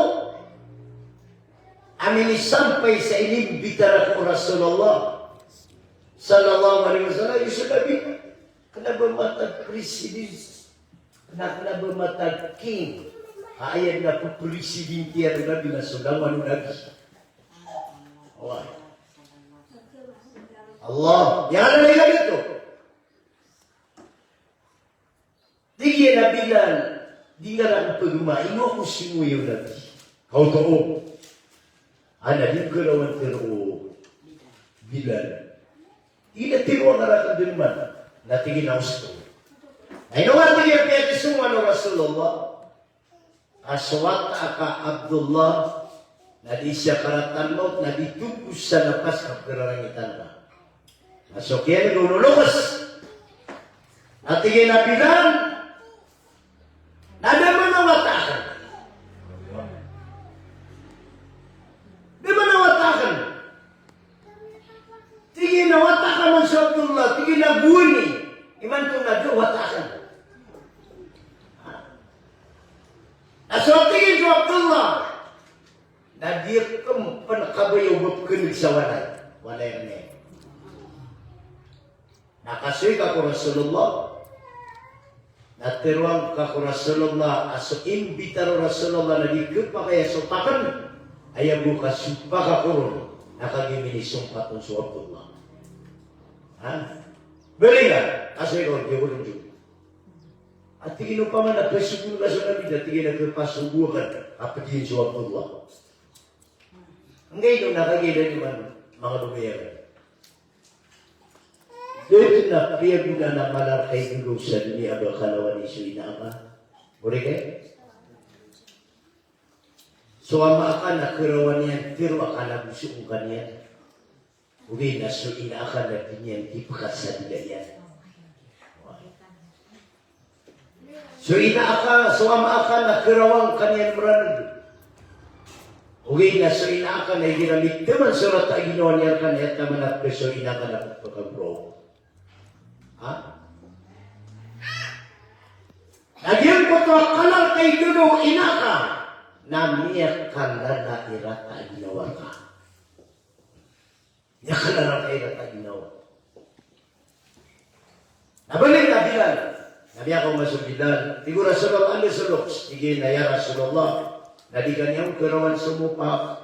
Amin isampay sa inimbitar ko Rasulullah. Sallallahu alaihi wasallam, yung sabi, kenapa mata presiden? Nak bermata king, ayat na presiden tiada nabi na sudaman nabi. Allah, yang ada lagi itu. Tiga nabi lan, tiga nak perumah ino usimu yang nabi. Kau tahu, ada di kelawan teru Bilal. Tidak tiru antara kedirman, nanti kita ustu. Nah, ino nga tiga piyati semua no Rasulullah. Aswat aka Abdullah na di siya karatan mo na ditugos sa lapas kapirarangitan ka. Masok yan, nululukos. Natigay na Bilal. Nadaman na watakan. Di ba na watakan? Tigay na watakan mo sa Abdullah. Tigay na buwini. Iman itong nag-watakan. Aswatingin ko Abdullah. Na dia kempan kabayaw magkinig sa walay. Walay niya. Nakasuy ka ko Rasulullah. Natiruang ka ko Rasulullah. Aso imbitaro Rasulullah na di pa kaya sumpakan. Ayaw mo ka sumpa ka ko. Nakagimini sumpa kong sa Abdullah. Ha? Beli ka. Kasuy ko, di ko nung Diyos. At tingin pa man na presipun ka sa nabi na tingin na kapasubukan kapagin sa Abdullah. Ang ngayon nakagila naman mga lumayaran. Dito na piyaguna na malarkay ng lusan ni Abba Kalawan isu ina ama. Boleh kayo? So ama akan nakirawan niyan, pero akan nabusukan niyan. Uli na so ina akan natin niyan, ipakasan niya yan. So ina aka, so ama aka nakirawang kanyan meranag. Ugay na so inaakan ay ginamit naman surat ay ginawa niya kan at naman at so inaakan na pagkabro. Ha? Nagyan ko to kanal kay dulo inaka na miyak kala na irata ginawa ka. Miyak kala na kay irata ginawa. Nabalik na bilan. Nabi ako masubilan. Tigura sulok ano sulok. Sige na ya Rasulullah. Nadi kanyang kerawan sumupa.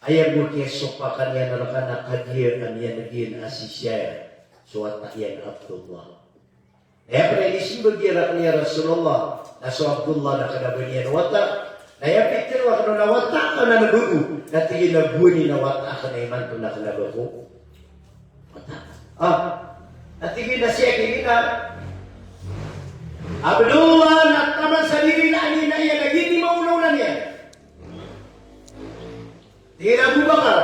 Ayah bukiya sopa kanya narakana kadir kanya nagin asisya. Suat takiyan Abdullah. Naya penelisin bagira kanya Rasulullah. Naso Abdullah na kanabaniyan wata. Naya pikir wa kano na wata ka na nabugu. Natigin na buni na wata ka na iman to na kanabago. Wata. Natigin na siya kikita. Abdullah nagtaman sa diri na ani na iya lagi di maunaw na niya. Tingin Abu Bakar.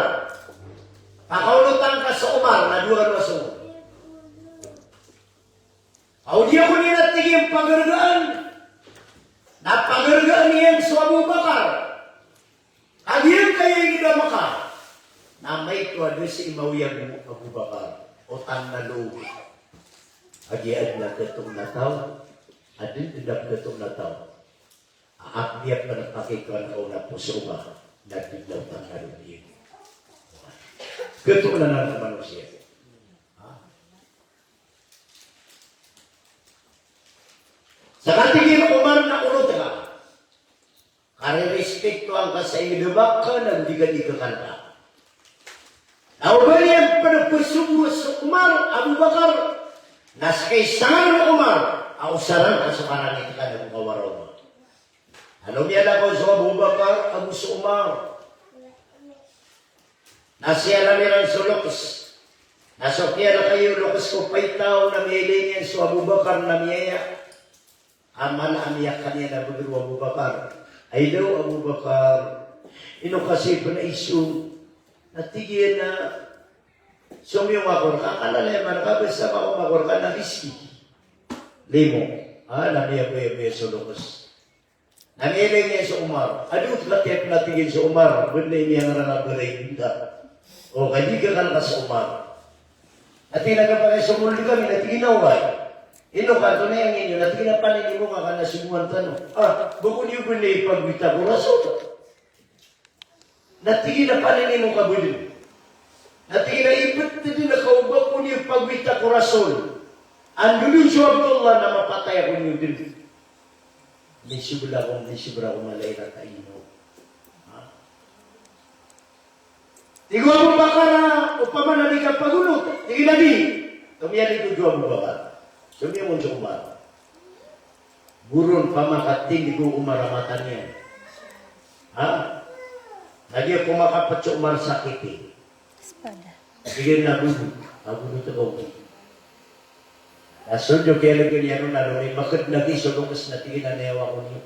Pakaulutan ka sa Umar na dua ka sunod. Dia ko nila tingin paghargaan. Napaghargaan niya sa Abu Bakar. Kagiyang kaya gida maka. Na may tuwado si Imawiyang Abu Bakar. Utang na loob. Agiad na ketong nataw. Adin tidak ketong nataw. Aakniap na napakikuan ko na po sa uma. Nagtiglaw ang harap niya. Ketong na ng manusia. Sa katigil Umar na ulot ka. Kaya respekto ang kasainibak ka ng diga-digakan ka. Naubali ang panagpasubo sa Umar, Abu Bakar, nas kay sangan ng Umar, ausaran ka sa kanan ito ka ng kawaraw. Ano niya na ko sa Abu Bakar, Abu sa Umar. Nasiya na nilang sulokos. Nasokya na kayo, lokos ko paitaw na mihilingan sa Abu Bakar na miyaya. Aman amiyak kanya na begitu Abu Bakar. Ay daw Abu Bakar. Ino kasi pa na isu. Natigyan na sumiyong makor ka. Alalay man ka. Basta ako makor ka na riski. Limo. Namiyak ko yung sulokos. Namiyaling niya sa Umar. Adut latip natigin sa Umar. Bunda niya nga nanabaray hindi. O kaya ka ka sa Umar. At tinagapagay sa muli kami. Natigin na uway. Ino kanto na yung inyo, natin kinapanin mo ka na simuan tanong. Bukod niyo ko na ipagwita ko rasot. Natin kinapanin mo ka budin. Natin kinaipit din na kaubak ko niyo ipagwita ko rasol. Andulun siya Abdullah na mapatay ako niyo din. Nisibula ko malay na tayo. Tigo mo baka na upama na di ka pagulot. Tingin na di. Tumiyali ko jua mo baka. Sumi mo sa Umar. Burun pamakating di ko umaramatannya. Lagi ako makapat sa Umar sakit eh. Sige na dulu. Ako dito ko. Nasudyo kaya lagi niya nung naroon. Bakit lagi solokas na tingin na newa ko niyo.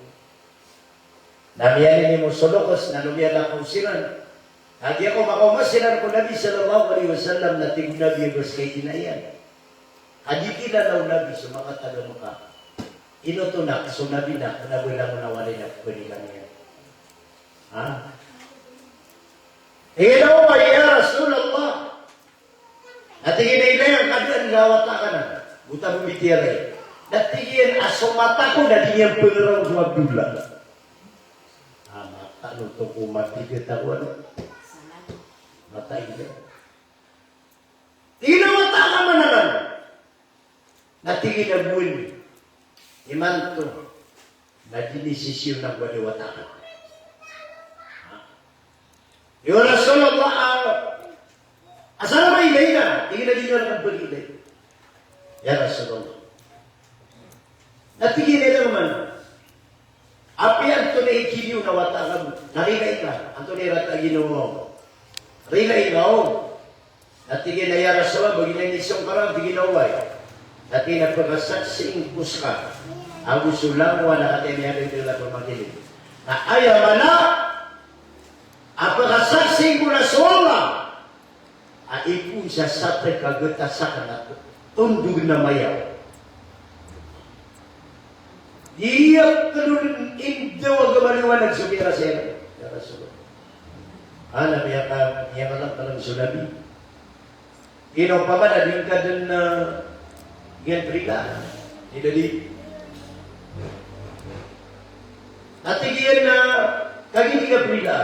Namiyanin niyo mo solokas na lumiyan ako sinan. Lagi ako makamasinan ko Nabi sallallahu alaihi wasallam na tingin Nabi yung baskay tinayan. Hadikila daw Nabi sa mga taga-muka. Inutunak, so Nabi na, nabulang mo na wali na pwede lang yan. Tingin mo, ya Rasulullah. Natingin na ina yung kadaan gawata ka na. Buta bumitiray. Natingin, aso mata ko, natingin pengerang sa Abdullah. Mata nito ko mati kita ko. Mata ina. Tingin na mata ka manalan. Natingin na buwan iman to na dinisisyon ng waliwatakan. Yung Rasulullah asal na ilay na tingin na din yung nagpagilay. Ya Rasulullah natingin na naman api ang to na ikiliw na watakan narilay ka ang to na iratagin mo rilay nga o natingin na ya Rasulullah bagay na isang karang tingin na uway dati nagpagasaksing puska ang gusto lang wala at iniharin nila pamagiling na ayaw na ang pagasaksing ko na sola aipun sa sate kagatasakan na tundog na mayaw iya kanun indaw ang gamaliwanag sa kira siya Anak yang anak talang sulabi. Ino pa ba na din ka din na yan prika? Idali. At iyan na kagiti ka prika.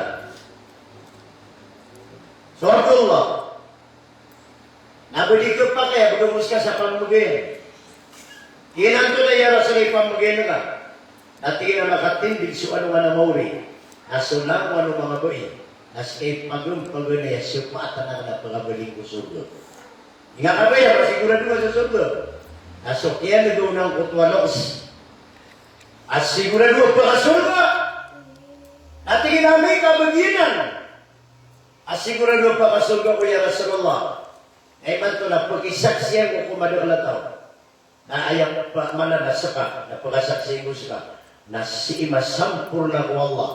So Allah. Nabalik ko pa kaya pagkamus ka sa pamugin. Kinanto na yara sa pamugin ka. At iyan na makatindig so ano nga na mauri. Aso lang ano mga buhay. As kay pagum-pagum na yasyo paatan na pagabalik ko surga. Ingat apa ya, sigurado sa surga. Aso kaya nag-unang kutwalos. At sigurado pa sa surga. At ginamay kabaginan. At sigurado pa sa surga ko ya Rasulullah. Ay man to na pagkisaksiyan ko kumadalataw. Na ayaw pa mananasa ka, na pagkasaksiyan ko sila. Na si imasampur na ko Allah.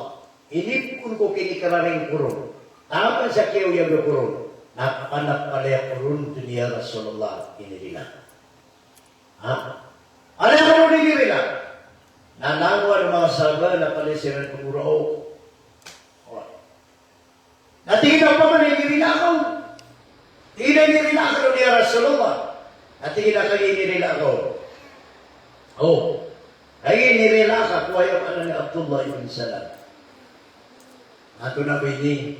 Inipun ko kinikararing kurun. Tama sa kiyaw yung kurun. Napapanap pala yung kurun dunia Rasulullah inirila. Ha? Ano yung kurun inirila? Nanangwa ng mga sahabat na pala siya ng kumurao. Natingin ako pa man inirila ako. Tingin inirila ako dunia Rasulullah. Natingin ako inirila ako. Oh. Kaya inirila ka kuha yung ano ni Abdullah ibn Salam. Ato na ba ini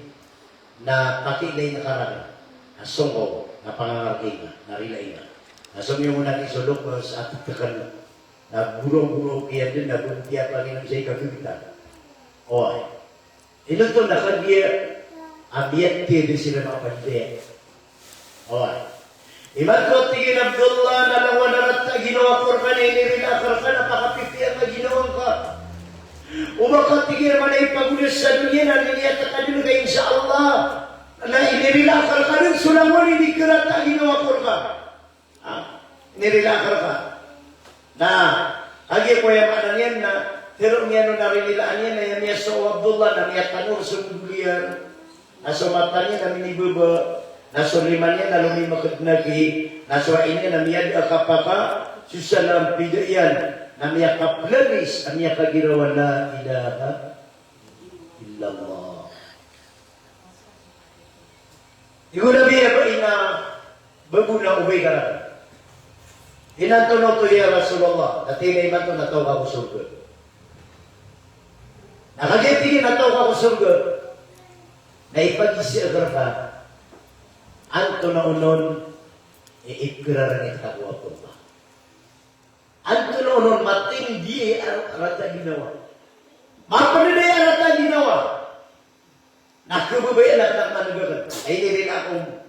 na pakilay na karang asong ko na pangangarking na rilay na. Asong yung muna isulok mo sa ating kakan na burong-burong kaya din na bumtiya pa rin ang siya'y kapitan. O, ito to na kandiya abiyat din sila makapandiyat. O, imat ko tingin Abdullah na lawan na rata ginawa ko ka na inirilakar ka napakapipiyang na ginawa ka. Umakat tigil man ay pagulis sa dunia na niliyata ka din kay insyaAllah na inirilakar ka rin sulamon hindi kirata ginawa ko ka. Inirilakar ka. Na, agi ko yung manan yan na pero niya no narinilaan yan na yan niya so Abdullah na niya tanong sundulian na sumatan niya na minibaba na suliman niya na lumimakad nagi na suwain niya na miyad akapaka susalam pidayan na niya kaplanis, na niya kagirawa la ilaha illallah. Iku na biya ba ina babuna ubay ka na? Inantono to ya Rasulullah, at tinay man to nataw ka ko surga. Nakagitingin nataw ka ko surga, na ipag-isi agar ka, anto na unon, iikraran ita ko ako pa. Anto na unon matindi arata ginawa. Mapanilay arata ginawa. Nakababayan at nakmanugagan. Ay nirin akong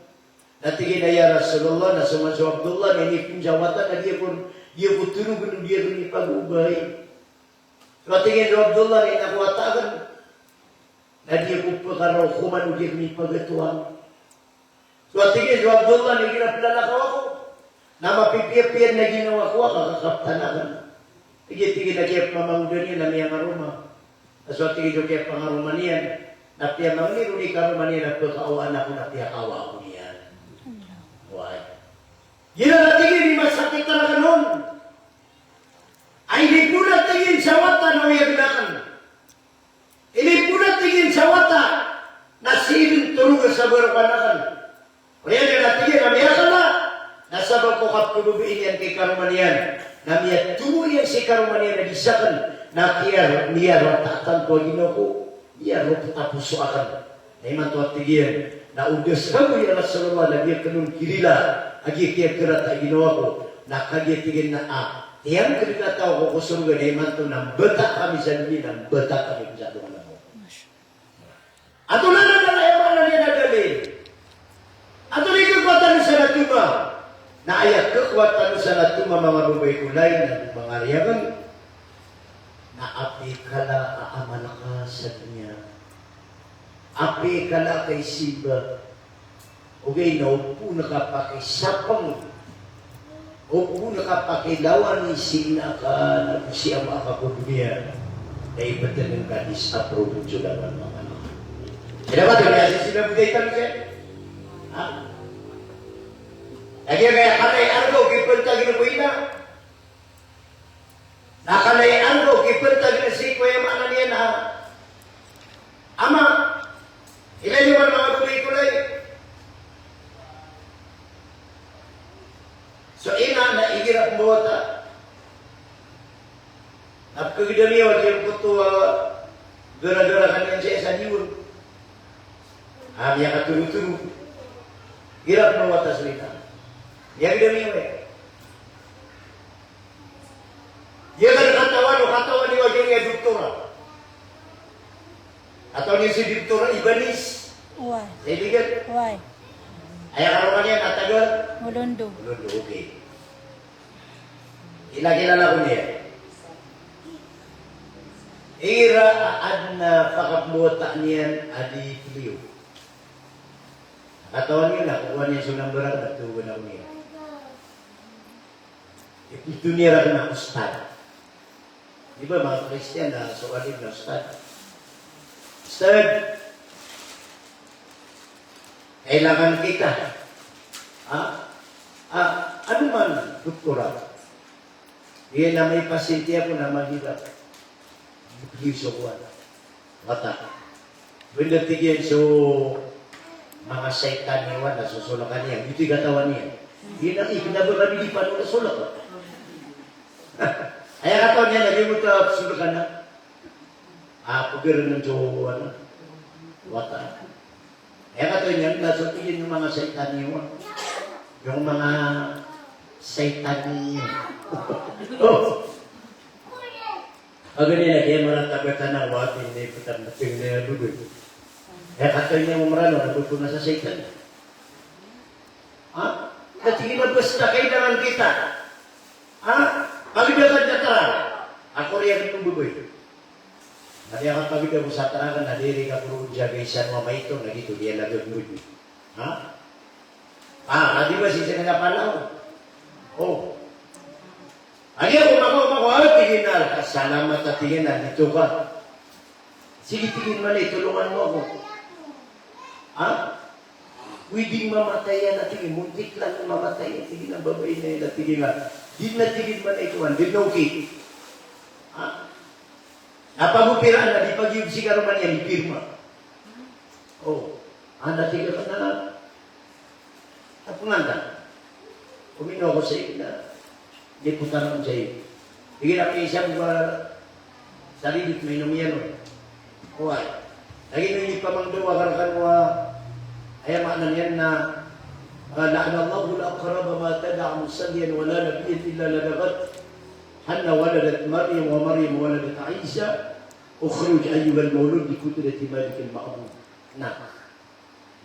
natingin na ya Rasulullah na sumanso Abdullah na inipin jawatan na dia pun tunugan dia pun ipag-ubay. Natingin na Abdullah na inakuwatagan na dia pun pakaraw kuman dia pun ipagatuan. Natingin na Abdullah na ginaplalakaw ako. Na mapipiyapiyan na ginawa ko, kakakaptanakan. Tigit-tigit na kaya pamanggan niya na niya maruma. So, tigit na kaya pangaruman niya. Na piya mangiru ni karuman niya na pagkauan ako na piya kawa ako niya. Why? Yun na tigit, di masakit talaga nun. Ay, hindi po na tigit sa wata na uyagnakan. Hindi po na tigit sa wata na silin turungan sa barapanakan. Kaya niya na tigit, namiyakan na. Nasabang ko kapulubiin yan kay karumanian. Na miya tuloy yan si karumanian na gisakan. Na kaya miya ratatan ko ginoko. Miya ratapuso akan. Na iman to at tigiyan. Na ugas kamo yan Rasulullah na miya kanun kirila. Agi kaya kerata ginawa ko. Na kaya tigin na tiyang kirikataw ko kusurga na iman to na bata kami sa dunia. Na bata kami sa dunia. Ato na ayaman na niya nagalin. Ato na ikakwatan sa natuma. Na ayat kekuatan sa natuma mga bubay kulay na mga riyagan na api kala aaman ka sa dunya. Api kala kay Siba. Okay, naupo na ka pakisapang. Upo na ka pakilawan ni Sina ka na siya makakudunia. Na ipatalang ka disapprove ng Judawan mga anak. Kaya ba ito niya sinabuday kami siya? Ha? Lagi kaya kalay argo, kipulta ginukuina. Nakalay argo, kipulta ginasiko yung mana niya na Ama, ilan yung iyak buwata. At kagidamiwa kaya puto gara-gara kanian siya sa diwan. Amya katulog-tulog. Hirap buwata salita. Yang kagidamiwa ya. Dia kan katawan ni wajah niya doktora. Atau ni si doktora Ibanis. Why? Saya lihat. Why? Ayah karumannya katakan. Mulundo. Mulundo, okey. Kilala ko niya. Ira adna pakapbuta niyan adi Clio. Katawan niya na, kukuha niya sunang barang at tuwan ako niya. Ito niya rin na ustad. Di ba mga Kristiyan na sukalib na ustad? Ustad, kailangan kita. Ano man, doktora? Diyan na may pasyente ako na mahirap. Bukliso ko ano. Mata. Benda tigyan so mga saitan niya na susulakan niya. Ito'y katawan niya. Diyan na ikinabagami di pa nung nasulak. Ayah katawan niya, lagi mo ito susulakan na. Pagkaroon ng Jowo, wata. Ayah katawan niya, nasutigin yung mga saitan niya. Yung mga saitan niya. Oh. Agad nila kaya mga tabatan ng watin na ipatang nating na dugoy. Kaya katoy niya umarano, nagpupuna sa satan. Natingin na basta kailangan kita. Pagdagan na tara. Ako riyan itong bugoy. Nadiyakan pagdagan mo sa tarakan, nadiri ka puro jagaysan mo maito, nagito diyan lagod mo. Di ba siya nga palaw? Oh. Ani ako tingin na, salamat at tingin na, dito ka. Sige, tingin man tulungan mo ako. Pwedeng mamatay yan at tingin, muntik lang mamatay yan, tingin ang babae na yan at tingin nga. Di na tingin man ikuan, di na okay. Napagupiraan na, di pag-ibig sigaro man yan, ipirma. Oh, natingin ka na. Napunganda. Kumino ako sa iyo na, di putaran sa iyo. Hingin ako isang sarili may numiyano. Kuhay. Lagi nung ipamangdawa karakan mo ayamaan yan na la'ana Allahu al-aqraba ma tad'a musalliyan wa la nabiyyan illa ladagat hanna waladat Maryam wa Maryam waladat Isa ukhruj ayyuhal mawlud bi kudrati malik al-ma'bud.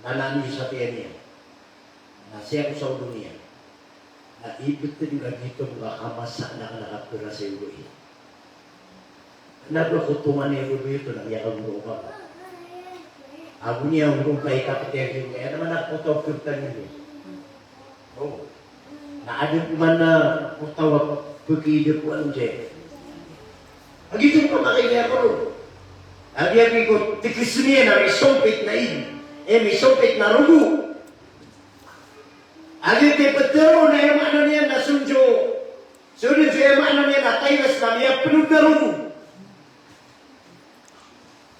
Nanani sa tiyan niya. Nasiya ko sa dunia. Naibig na nila dito mga kamasa na nakapira sa ulo eh. Naglakutungan niya ulo ito, nagyakang ulo ka. Ako niya ang ulo kay kapiter yung kaya naman nakapotokirtan niya. Oh. Naadip man na putawag pagkidip ko ang dyan. Agitong pa makilya ko rin. Nagyagi ko, tikis niya na may sumpit na in. May sumpit na rugo. Agit kay Petero na yung ano niya na sunjo. Sunod siya yung ano niya na tayas na niya pinugdaro.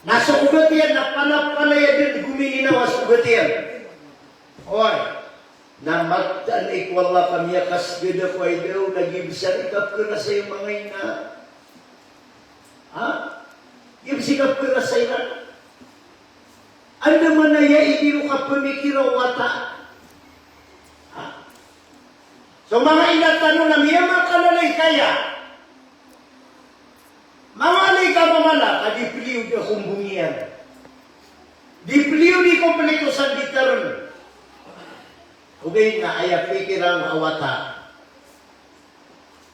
Nasa ugat yan, napanapalaya din, guminginawa sa ugat yan. Oy, na magdaan ikwala kami akas gada ko ay daw, nag-ibsan ikap ko na sa yung mga ina. Ibsikap ko na sa ina. Ano naman na ya, hindi ka pumikiraw wata. So mga inatanong na miyama kalalay kaya, mga alay ka mamala, kadipiliw di kumbungian. Dipiliw di kompleto sa ditaron. Ugay nga aya pikirang awata,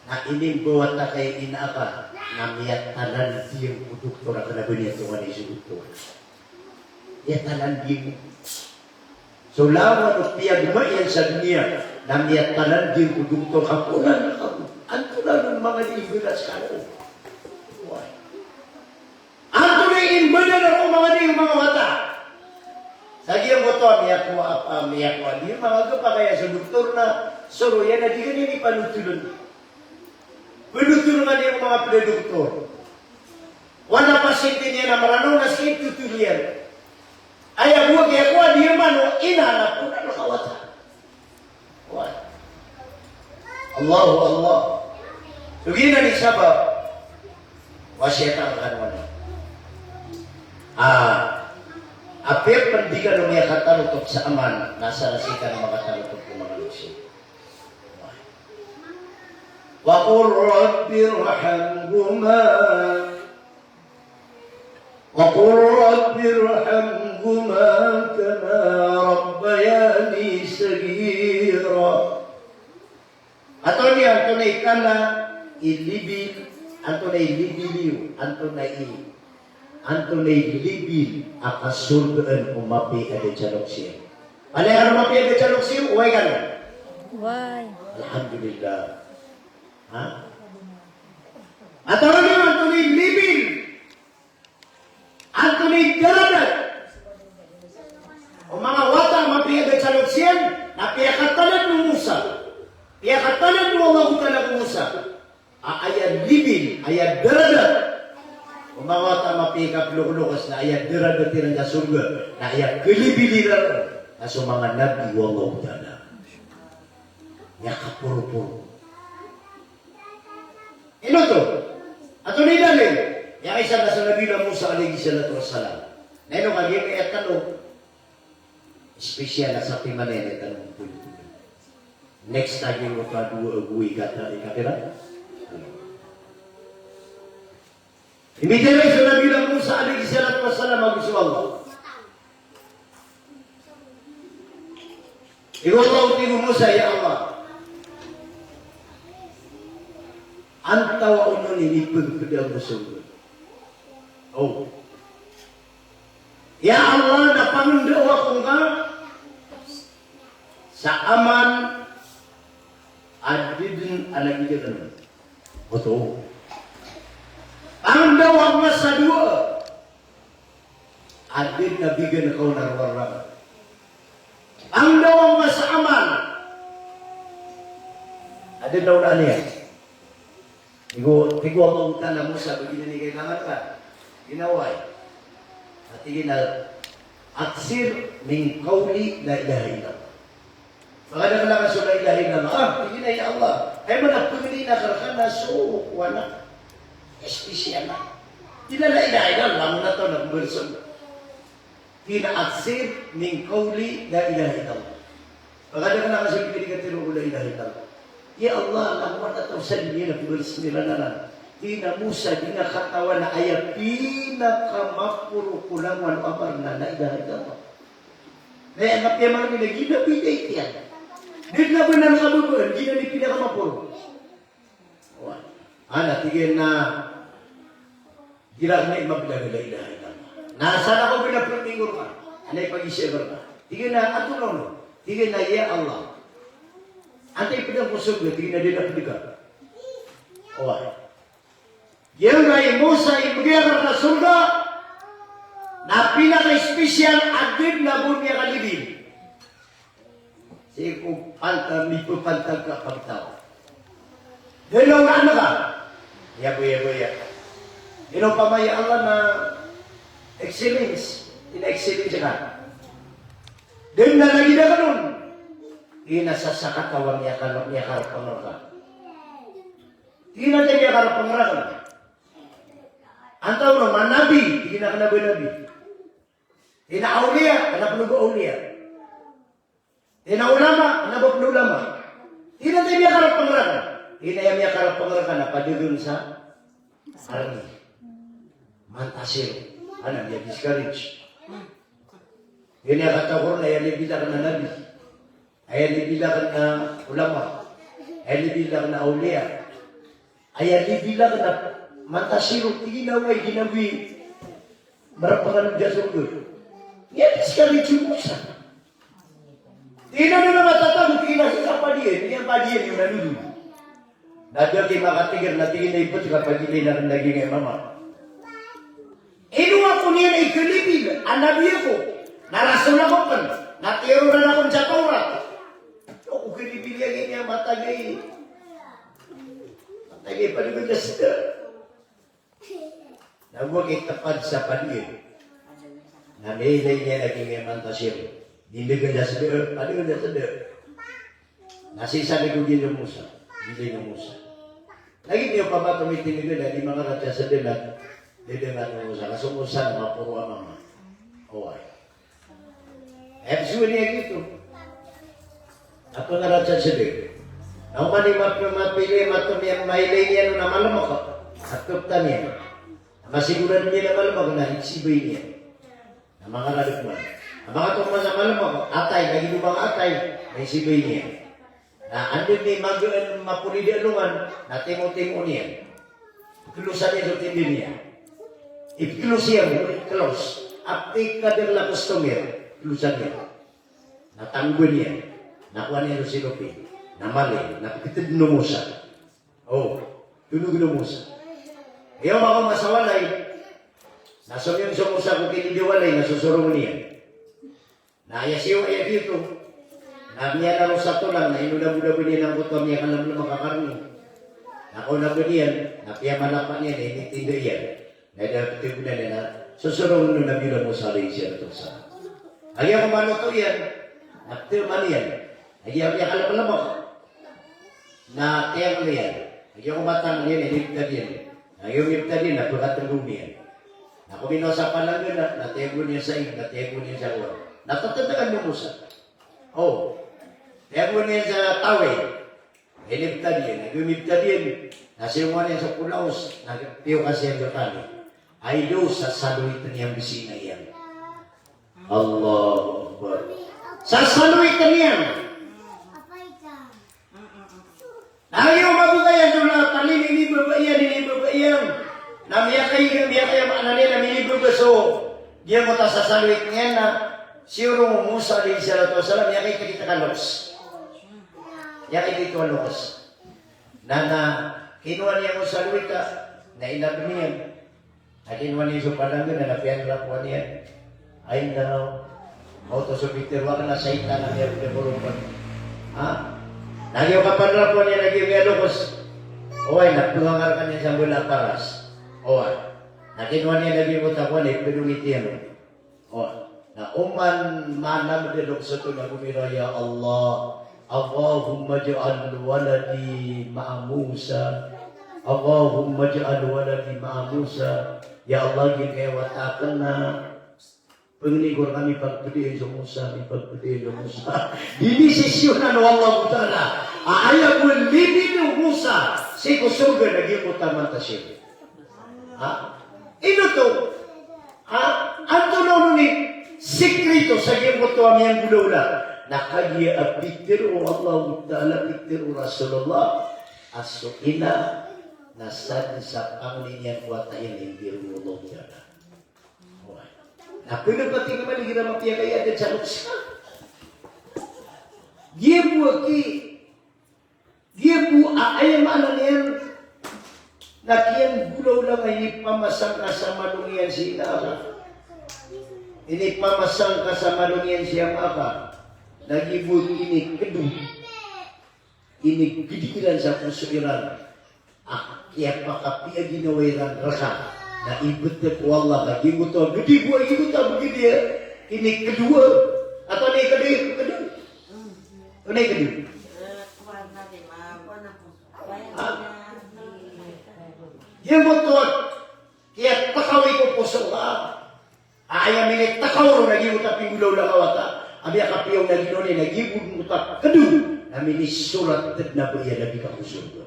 na inimbuwat na kay inaapa, na miyatalan diyang uduktora ka na bunyan tungan iso doktor. Miyatalan diyang so lawan o piyagmayan sa dunia na miyatalan din ko doktor kapunan na kapu. Anto lang ng mga libiras ka rin. Anto na inbanan ako mga wata. Sagi ang buto, miyak ko. Di mga pa kaya sa doktor na soro yan na di ganyan ipanutulun. Panutulun nga yung mga pinadoktor. Wala pasyente niya na marano na sa tutulian. Ayah buat dia kuat dia mana ina nak pun nak kawat. Kuat. Allahu Allah. Begini nih sabab. Wasyaitan kan mana? Apa pendidikan dunia kata untuk seaman, nasa nasikan mengatakan untuk manusia. Wa qur rabbirhamhuma wa qur rabbirhamhuma kama rabbayani saghira. Atau dia tunaikanlah ilibil Antonay libiliw, Antonay libil, akas surgaan umapi ada jalok siya. Ano yung umapi ada jalok siya? Uway ka na? Why? Alhamdulillah. Ha? Atau dia Antonay libil, Antonay daladat. O mga wata umapi ada jalok siya, napiyakatalan ng Musa. Piyakatalan ng Allah Ta'ala Musa. Ayat libil, ayat deradat. Umawata mapikap lukas na ayat deradat tirang sa surga. Na ayat kelibiliran na sa mga nabi wallahu ta'ala. Ya kapuro-puro. Ino to? Ato ni dalil. Ya isa na sa Nabi na Musa alaihi salatu wassalam. Na ino kaging ayat tanong. Espesyal na sa timanen tanong. Next time yung dua agui kata ikatira. Imitiray sa Nabi na Musa alaihi salatu wassalam ang gusto Allah. Iwallahu timu Musa ya Allah. Anta wa unun inipun kedal musuh. Oh. Ya Allah napangundaw akong ka sa aman adidin alagidan. Betul. Ang dawag na sa dua, adin na bigyan ko ng warang. Ang dawag na sa aman, adin daw na niya. Tigo ang utang mo sa begini ni kailangan ka. Ginaway. At na aksir min qawli la ilaha illallah. Baka na lang sa la ilaha illallah. Tigin ay Allah. Ay manapumili na karakana so wala. Espesyal na. Tidak la ilaha illallah muna to nagbersong. Tinaaksir min qawli la ilaha illallah. Baka na lang sa pinigatiru la ilaha illallah. Ya Allah, lawan atau sendiri na bersmilananan. Tina Musa dina katawa na ayat pinakamapuro kulangan amar na la ilaha illallah. Kaya ang kapyaman nila, ginabiday tiyan. Di na ba nang kabubuan, gina ni pinakamapuro. Tigil na girag na imabila la ilaha illallah. Nasaan ako pinaprotingur ka? Anay pag-isip ka? Tigil na, ato lang. Tigil na, ya Allah. Antay pinang kusog na, tigil na din na pilikan. Yang ay Musa ibigyan na surga na pinaka-espesyal agad na bunya kalibin. Sige kung may pupantag ka pagtawa. Dalaw na ano ka? Ya. Dalaw pamaya Allah na excellence. Ina-excellence ka. Dahil na lagi na ka nun. Inasasakatawang niya karap pangarap. Tina tayo karap pangarap. Antaw naman nabi, tina ka nabi. Tina aulia, anak nugo aulia. Tina ulama, anak ulama. Tina tayo karap pangarap. Tina yung karap pangarap na padudun sa army. Mantasir. Ano, niya discourage. Yun yung katawar na yan ibilang na nabi. Ayan ibilang na ulama. Ayan ibilang na aulia. Ayan ibilang na mantasiro. Iginaway, ginawi. Marapangan dyan sa ulo. Yan discourage yung Musa. Tina na matatang, tina sa kapadiyan. Yan padiyan yung nanulog. Nadyo kay makatigir na tingin na ipot sa kapagilay na naging ay mama. Inuwa ko niya na ikalipid. Ang nabi ko. Narason ako pa. Natiro na akong sa Torah. O kinipilyan niya matagay. Matagay pa naman na sila. Nagwag itapad sa paligid. Namilay niya naging emantasyon. Dindigan niya sa deur. Paligid niya sa deur. Nasisa ni Gugin yung Musa. Hindi na musa. Lagi niyo pa ba tumitingin nila, di mga ratya sa dilat, di na musa. Kasumusan, mapuro ang mama. Huwag. Episode niya dito. Ako na ratya sa dilat. Ang mali mapili, matumiyang mailay niya nung namalamok ko. At kupta niya. Masiguran niya na malamok na iksibay niya. Ang mga radikman. Ang mga tumas na malamok, atay, naging bang atay, may sibay niya. Na andun ni mapuli di alungan, na timo-timo niya. Kilusan niya sa tindi niya. Ikilus siya, close. Apik ka din lang customer, kilusan niya. Natanggo niya. Nakuha niya si Lupi. Namali, napikitid numusa. Oh, tunog numusa. Ayaw mga masawalay. Nasumiyong sumusa kung kinidiwalay, nasusurong niya. Naayasiyo ay dito. Namiya na rin sa tulang, na inudabu-dabu niya ng buto niya kalam na makakarni. Nakunabu niya, napiya malapan niya, na initindo yan. Naidapitib na niya na, susurong nung nabila mo sa rin siya ito sa. Ayaw kumano to yan, napitirman yan. Ayaw niya kalam mo. Na tiyang mo yan. Ayaw kumatang yan, iniptad yan. Ayaw iniptad yan, napakatulong niya. Nakumino sa palangan na, natego niya sa iyo, natego niya sa uwan. Natatatagan mo sa. Oh, tego niya sa tawid. Iniptad yan, nag-umiptad yan. Nasimuan niya sa pulaos, nagpiyo kasi ang gatali. Ay do sa saluitan niyang bisina yan. Allahu Akbar. Sa saluitan niyan. Ayaw mabukayan doon na talin, ini babaiyan. Namiya kayo maananin, namili babaso. Diyan mo ta sa saluit niyan na siyuro mo Musa alayhi salatu wasalam, ya kayo kita kalos. Ya kayo dito kalos. Na kinuha niya mo saluit ka, na inabi niya. Na kinuha niya sa palangan, na napiyan lapuan niya. Ay daw, auto sa Peter, waka na sa ita na niya pinapulupan. Ha? Nagyo kapadra po niya nagyo galukos. Oy, nagtuhangar ka niya sa mula paras. Oy, nakinuha niya nagyo mo takwan, ipinungiti yan. Oy, na uman manam dilok sa ito na gumira, ya Allah, Allahumma ja'al waladi ma'a Musa. Allahumma ja'al waladi ma'a Musa. Ya Allah, gingkewatakan na pengligur kami pagpedihin sa Musa, pagpedihin sa Musa. Dinisisyonan ng Allah Ta'ala. Ayaw mo libin ng Musa. Si kusurga naging utaman ta siya. Ha? Ino to? Ha? Anto na ni sikrito sa gimot to amiyang gulula. Nakagya apitir o Allah Ta'ala, pitir o Rasulullah. Aso ina nasad sa panglinyan watayin hindi rumulong yata. Aku nak pati kembali kita mati kaya ada calon sah. Dia bu ayam ananian nakian gula ulang ini pamasang kasama dungian siapa? Ini pamasang kasama dungian siapa? Lagi bu ini kedua. Ini gidiran sa pusuiran. Kaya pakapia ginawiran rasa. Na ibut ko Allah lagi buto gede gua ibut begini ya. Ini kedua atau ini kedua. Ini kedua. Dia butuh dia takawi ko po sa Allah. Ayam ini takaw lagi utak pinggulaw lang kawata. Abi akapiyaw na ginoni nagibud utak kedua. Namin ni surat na beriya nabi ka surga.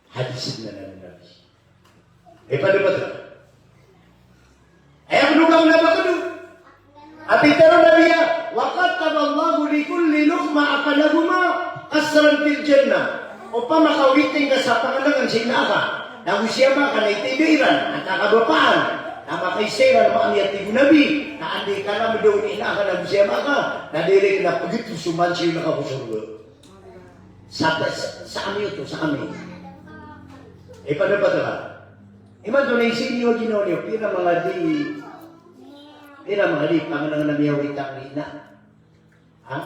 Hadis na nabi. Pada betul. Ayah menunggang nama kedua. Abi tahu Nabi ya, waqad taballahu li kulli luqma akalahuma asran fil jannah. Upama kawiting ka sa pangalangan sinaka. Na usiama ka na itibiran, at kakabapaan. Na makaisiran maamiyat ni Nabi. Na andi ka na daw ni inaka na usiama ka. Na dili ka na pagitu sumansi na kapusurga. Sa amin ito, sa amin. Pada betul lah. Iman doon ay sinyo ginonyo, pira mga di panganang namiyaw itang rina. Ha?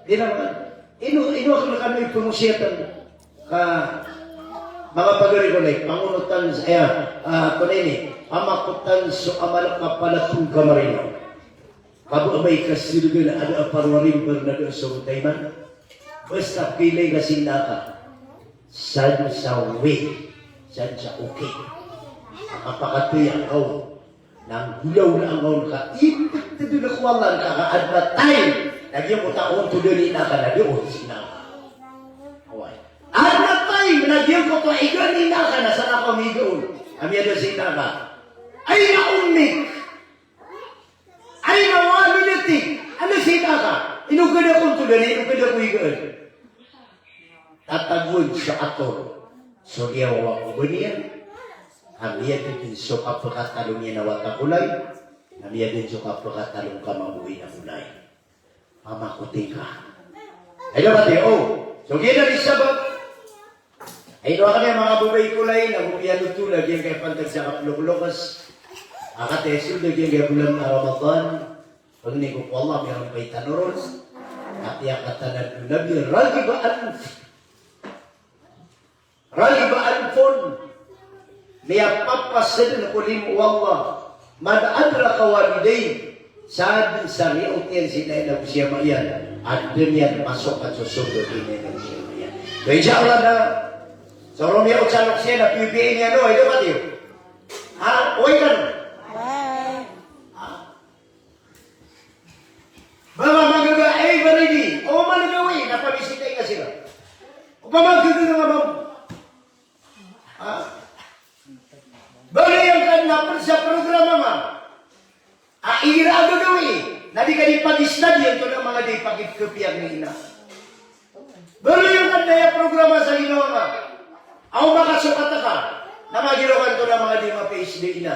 Pira mga, ino ako na kami pumusiatan ka mga pagarikolay, pangunutan sa, kunini, amakutan so amalak kapalatong kamarino. Kababay kasirgan ada aparwarin bernado sa utayman. Basta pilay na sinaka. San sa way, san sa okay. Kapakatuya ako, nang gulaw na ang ka, ipit na doon ako walang kaka-admatay. Nagyang ko taon to doon na ka na doon, sinaka. Admatay, nagyang ko to, iganin na ka na, sana ako may doon. Amya doon sinaka. Ay naumik! Ay nawalinatik! Ano sinaka? Inugad akong to doon, inugad ako igain. Tatagod sa ato. So, iyawa ko ba niya? Kamiya din so kapakatalong niya na watakulay. Kamiya din so kapakatalong ka mabuhay na kulay. Mamakuti ka. Ay naman tayo, so gina rin sabab. Ay doon ka niya mga buhay kulay, nabubiyan ng tulag, yung kaya pantag sa kapulok-lokas. Akate, sulag yung kaya bulan na Ramadan. Pag niko ko Allah, mayroon kay tanuron. At yakatanan ng Nabi, ragibaan phone. Liyapapasin ko limu Allah. Mad-adra kawaliday. Saan sa riyaw yan sinay na siya mayan. At duniyan masuk at susundot ini na siya mayan. So insya Allah na. So Romeo Chalok siya na PBA niya no. Ito ba tiyo? Ha? Uy ka no? Bye. Baba magaga, ba ready? O managawi, napabisitay ka sila. O pamagkito na nga ba? Ha? Bali yang kan sa programa ma. Ira gagawin. Nadi ka di pag-study ito ng mga di pagkipiyag ni ina. Bali yang kan na programa sa ginawa ma. Ako makasukat ka na magilawan ito ng mga di ma-PhD ina.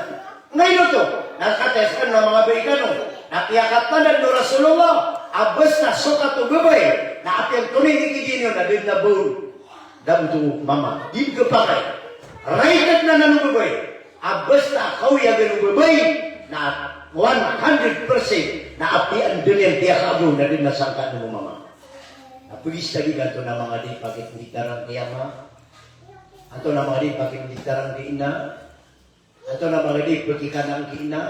Ngayon ito, nakates ka ng mga Amerikano. Nakiyakatanan no Rasulullah. Abas na sukat o gabay. Na apyang tunay ni Kidinyo na din na bull. Dabuto mama. Di ka pa kayo. Rated na nanubabay. Abas na kauya ganubabay na 100% na apian din yung tiyakabo na din nasangka ng mama. Napulis lagi ka ito na mga di pakitnitarang kiyama. Ato na mga di pakitnitarang kiina. Ato na mga di pakikanang kiina.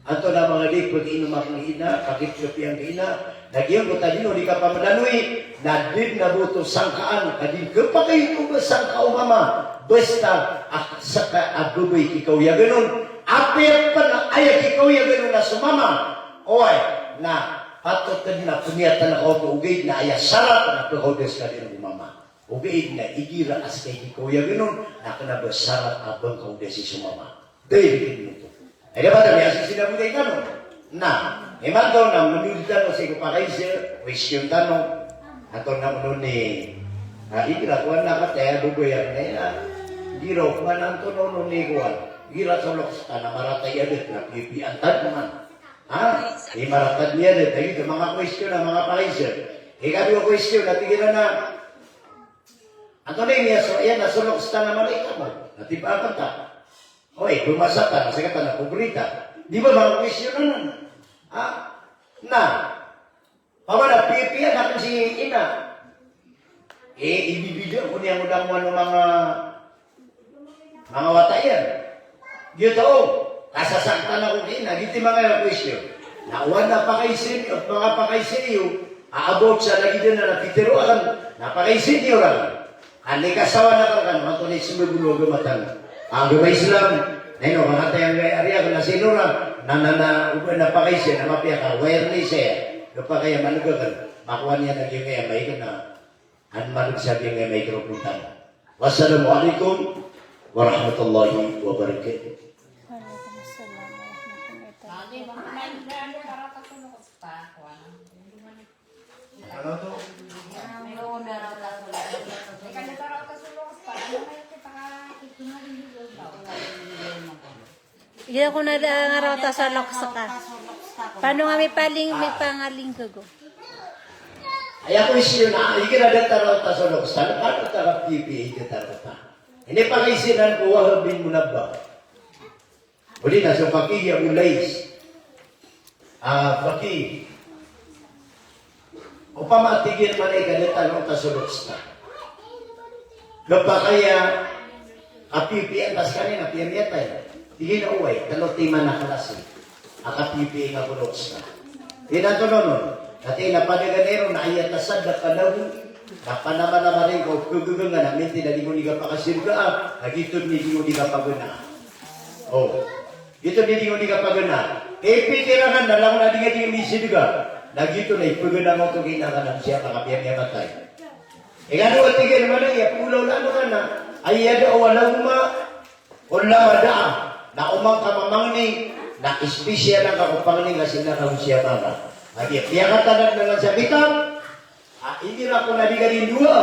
Ato na mga di pakiinumang kiina. Pakitsupi ang kiina. Nagyang ko tayo, di ka pa madanoy. Na din na buto sangkaan. Kadin ka pa kayo ba sangka o mama. Basta saka agubay ikaw ya ganun. Apir pa na ayak ikaw ya ganun na sumama. Oy, na patot ka na punyatan na ako ugay na ayak sarap na pahodes ka din ng mama. Ugay na igira as kay ikaw ya ganun na kanaba sarap abang kaudes si sumama. Dahil din ito. Ay dapat na may asin sinabuday ka no? Na, eman daw na menurut tanong sa ipakaisir, question tanong. Ato na muna ni igira kuwan na ka tayo bugoyan na yan. Giraw kuwan ang tono ni kuwan. Gira sa loksta na maratay adet na pipiantad naman. Ha? Maratad niya adet. Ay ito mga question na mga pakaisir. Ikabi ko question na tigilan na. Ato na niya so yan na sa loksta na malika mo. Natipakan ta. Oy, bumasa ka. Nasa ka na kubrita. Di ba mga question na nun? Ha? Na. Pamana, pipian natin si ina. Ibibigyan ko niya mudang-muan ng mga watayan. Dito, kasasaktan ako ina. Dito mga question. Nauwan na pakaisin, at mga pakaisin iyo, aabot sa lagi din na napitero akan, napakaisin iyo lang. Ani kasawa na kan, matunay sumugulo gamatan. Ang gabay Islam, neno, mga tayang area, kung nasinura, napakaisin, na mapia ka, awareness eh. Kapag kaya manugagan, makuha niya na yung kaya may na anmanag sabi nga may karupuntan. Wassalamualaikum warahmatullahi wabarakatuh. Waalaikumsalam warahmatullahi wabarakatuh. Ano to? Iya ko na ngaraw ta sa loksaka. Paano nga may pangaling ko? Ay ako isyo na, ikinadatarao ta sa loksan, paano ta ka PPA ikinadatarao ta? Hindi pa kaisinan ko, wahabin mo na ba? Uli na, so pakiya ulays. Paki. O pamatigil man ay kanitanong ta sa loksan. Gapa kaya, PPA, tas kanina, piyamiyatay. Tigil na uway, talotima na kalasi. PPA nga buloksan. Tinanto nun. At napadaganero na ayatasad na kalaw Napanama-nama rin ko, kugugang nga namin, tinali mo ni ka pakasirga, nagitod ni mo ni ka pagana. Oh, ito ni mo ni ka pagana. Pikirangan na lang na di nga di misirga. Nagito na ipagana mo ito kinakanan siya, makapiyang matay. Ano at tigil mo na iya, pulaw lang ka na. Ay yada o walang madaan. Na umang kamamangning, na espisya lang ako pangling kasi nakawusya mga. Piyakatanan na lang sa bitang. Hindi na ako nadigarin dua.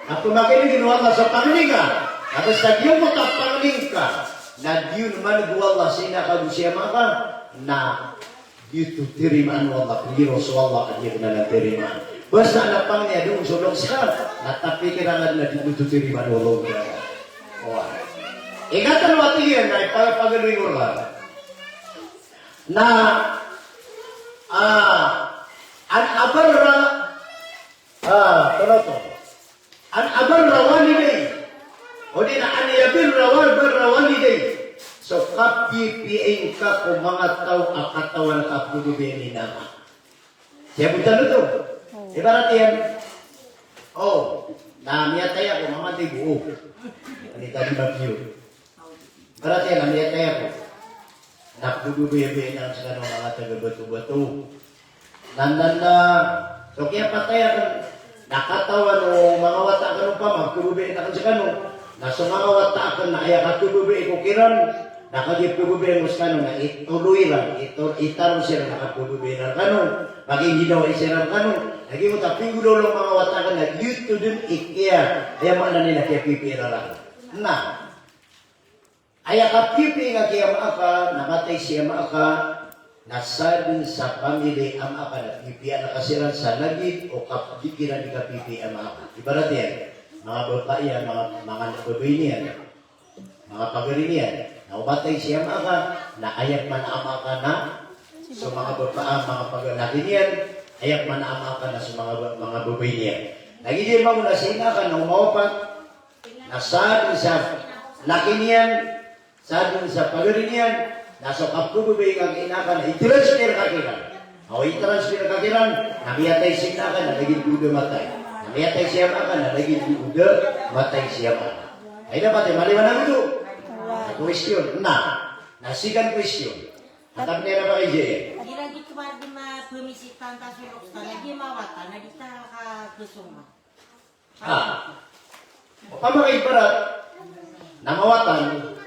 At tumakin ginawa ka sa pangling ka. Tapos nagyong mo ka pangling ka. Na diyo naman guwala sinakawusya mga. Na diyo tutirimaan wala. Piros wala at diyo na natirimaan. Basta na pang niya doon sulong siya. Natapikirangan na diyo tutirimaan wala. Ingatan mo ito yan na ipagpagaloy mo lang. Na an abarra waliday o di na an yabirra waliday so kapipiin ka kung mga tao akatawan ka pugubihin naman siya buta ito ibarat yan namiyataya ko mamatay buo ani tadi bagyo ibarat yan namiyataya ko napugubihin ang sa kanong mga taga-bato-bato nandanda so kaya patay ako nakatawan o mga wata ka pa magtububiin ako sa kanong naso mga wata ka na kaya katububiin ko kiran nakagiptububiin mo sa kanong na ituloy lang itarong sila nakatububiin ang kanong maging ginawa isira ang kanong naging mo taping gulolong mga wata ka na dito dun ikya kaya mga nila kaya pipira lang na ay kapipi nga kaya maaka, namatay siya maaka, nasadin sa pamilya ang maaka, napipian na kasiran sa lagid o kapikiran ni kapipi ang maaka. Ibarat yan, mga babae yan, mga nababay niyan, mga pagarin yan, naumatay siya maaka, na ayak man ang maaka na, so mga babae, mga pagalaki niyan, ayak man ang maaka na sa mga babae niyan. Nagiging mo na sinaka, na umawapat, nasadin sa laki niyan, sadun sa pagarinyan, nasa kapububay ang inakan, i-transfer ka kiran. O i-transfer ka kiran, namiyatay siya ka, nalagin duda matay. Namiyatay siya ka, nalagin duda matay siya ka. Ay dapat, maliwanag ito. Na question, nasigan question. Hatap niya na ba kayo siya? Di lagi kemarin di pemisitan tasulok lagi mawata, lagi kita kusuma. Pamakay barat, namawatan,